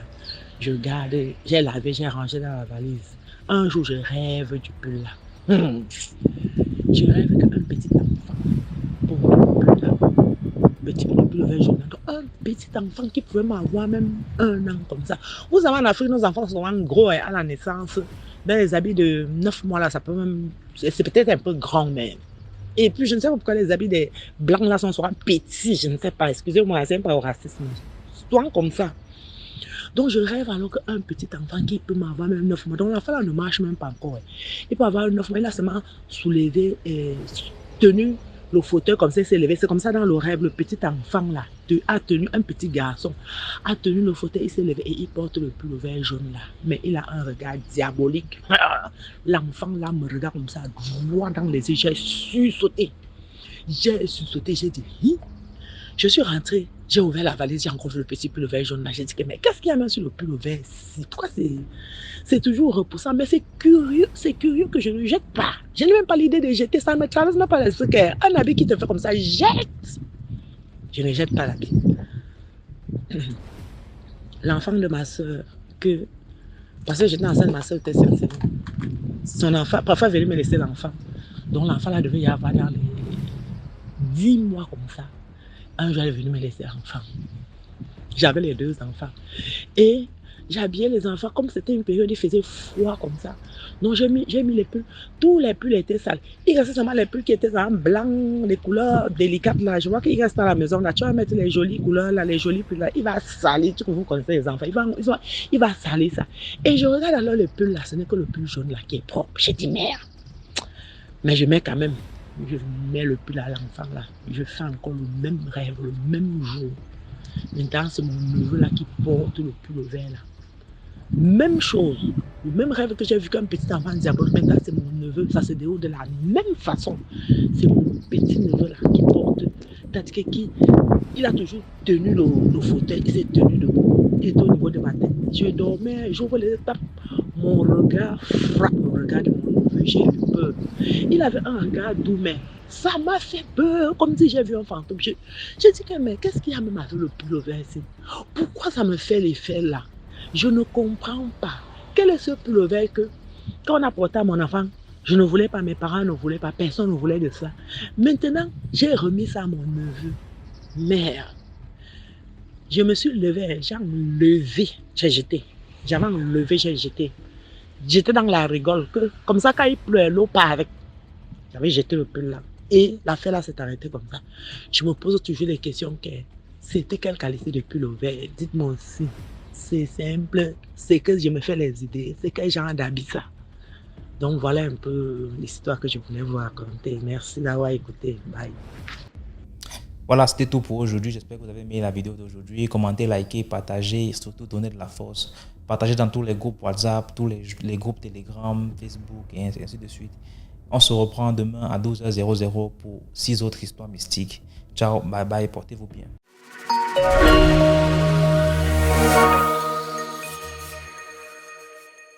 Je gardais, j'ai lavé, j'ai rangé dans la valise. Un jour, je rêve du pull là. Je rêve qu'un petit enfant pour le pull là. Petit pull jaune. Un petit enfant qui pouvait m'avoir même 1 an comme ça. Vous savez, en Afrique, nos enfants sont gros à la naissance. Dans les habits de 9 mois là, ça peut même... C'est peut-être un peu grand même. Et puis, je ne sais pas pourquoi les habits des blancs là sont souvent petits. Je ne sais pas. Excusez-moi, c'est pas au racisme. Souvent comme ça. Donc, je rêve alors qu'un petit enfant qui peut m'avoir même 9 mois. Donc, l'enfant là ne marche même pas encore. Il peut avoir 9 mois. Il a seulement soulevé et tenu le fauteuil comme ça, il s'est levé. C'est comme ça dans le rêve. Le petit enfant là a tenu, un petit garçon a tenu le fauteuil, il s'est levé et il porte le pullover jaune là. Mais il a un regard diabolique. L'enfant là me regarde comme ça, droit dans les yeux. J'ai sursauté. J'ai dit, hi. Je suis rentrée, j'ai ouvert la valise, j'ai rencontré le petit pullover jaune là. J'ai dit, mais qu'est-ce qu'il y a même sur le pullover ici? Pourquoi c'est toujours repoussant? Mais c'est curieux que je ne jette pas. Je n'ai même pas l'idée de jeter ça, me traverse même pas l'esprit qu'un habit qui te fait comme ça, jette. Je ne jette pas l'habit. L'enfant de ma soeur, parce que j'étais enceinte, ma soeur était sincère. Son enfant, parfois, elle venait me laisser l'enfant. Donc l'enfant là devait y avoir dans les 10 mois comme ça. Un jour, elle est venue me laisser l'enfant. J'avais les 2 enfants. Et j'habillais les enfants comme c'était une période, il faisait froid comme ça. Donc j'ai mis les pulls. Tous les pulls étaient sales. Il restait seulement les pulls qui étaient en blanc, les couleurs délicates là. Je vois qu'il reste à la maison là. Tu vas mettre les jolies couleurs là, les jolis pulls là. Il va salir. Vous connaissez les enfants. Il va salir ça. Et je regarde alors le pull là. Ce n'est que le pull jaune là qui est propre. J'ai dit merde. Mais je mets quand même. Je mets le pull à l'enfant là. Je fais encore le même rêve, le même jour. Maintenant, c'est mon neveu là qui porte le pull vert là. Même chose. Le même rêve que j'ai vu qu'un petit enfant diabolique. Maintenant, c'est mon neveu. Ça se déroule de la même façon. C'est mon petit neveu là qui porte. Tandis qu'il a toujours tenu le fauteuil. Il s'est tenu debout. Il est au niveau de ma tête. Je dormais, j'ouvre les étapes. Mon regard frappe le regard de mon neveu. J'ai eu peur. Il avait un regard doux, mais ça m'a fait peur, comme si j'ai vu un fantôme. J'ai dit que, mais qu'est-ce qu'il y a même avec le pullover ici? Pourquoi ça me fait l'effet là? Je ne comprends pas. Quel est ce pullover que, quand on a porté à mon enfant, je ne voulais pas, mes parents ne voulaient pas, personne ne voulait de ça. Maintenant, j'ai remis ça à mon neveu. Merde. Je me suis levée, j'ai enlevé, j'ai jeté. J'avais enlevé, j'ai jeté. J'étais dans la rigole, que, comme ça, quand il pleut, l'eau part avec. J'avais jeté le pull là. Et l'affaire là s'est arrêtée comme ça. Je me pose toujours les questions que c'était quelle qualité de pullover? Dites-moi aussi. C'est simple, c'est que je me fais les idées, c'est quel genre d'habit ça. Donc voilà un peu l'histoire que je voulais vous raconter. Merci d'avoir écouté. Bye. Voilà, c'était tout pour aujourd'hui. J'espère que vous avez aimé la vidéo d'aujourd'hui. Commentez, likez, partagez et surtout donnez de la force partagez dans tous les groupes WhatsApp, tous les groupes Telegram, Facebook et ainsi de suite. On se reprend demain à 12h00 pour 6 autres histoires mystiques. Ciao, bye bye, portez-vous bien.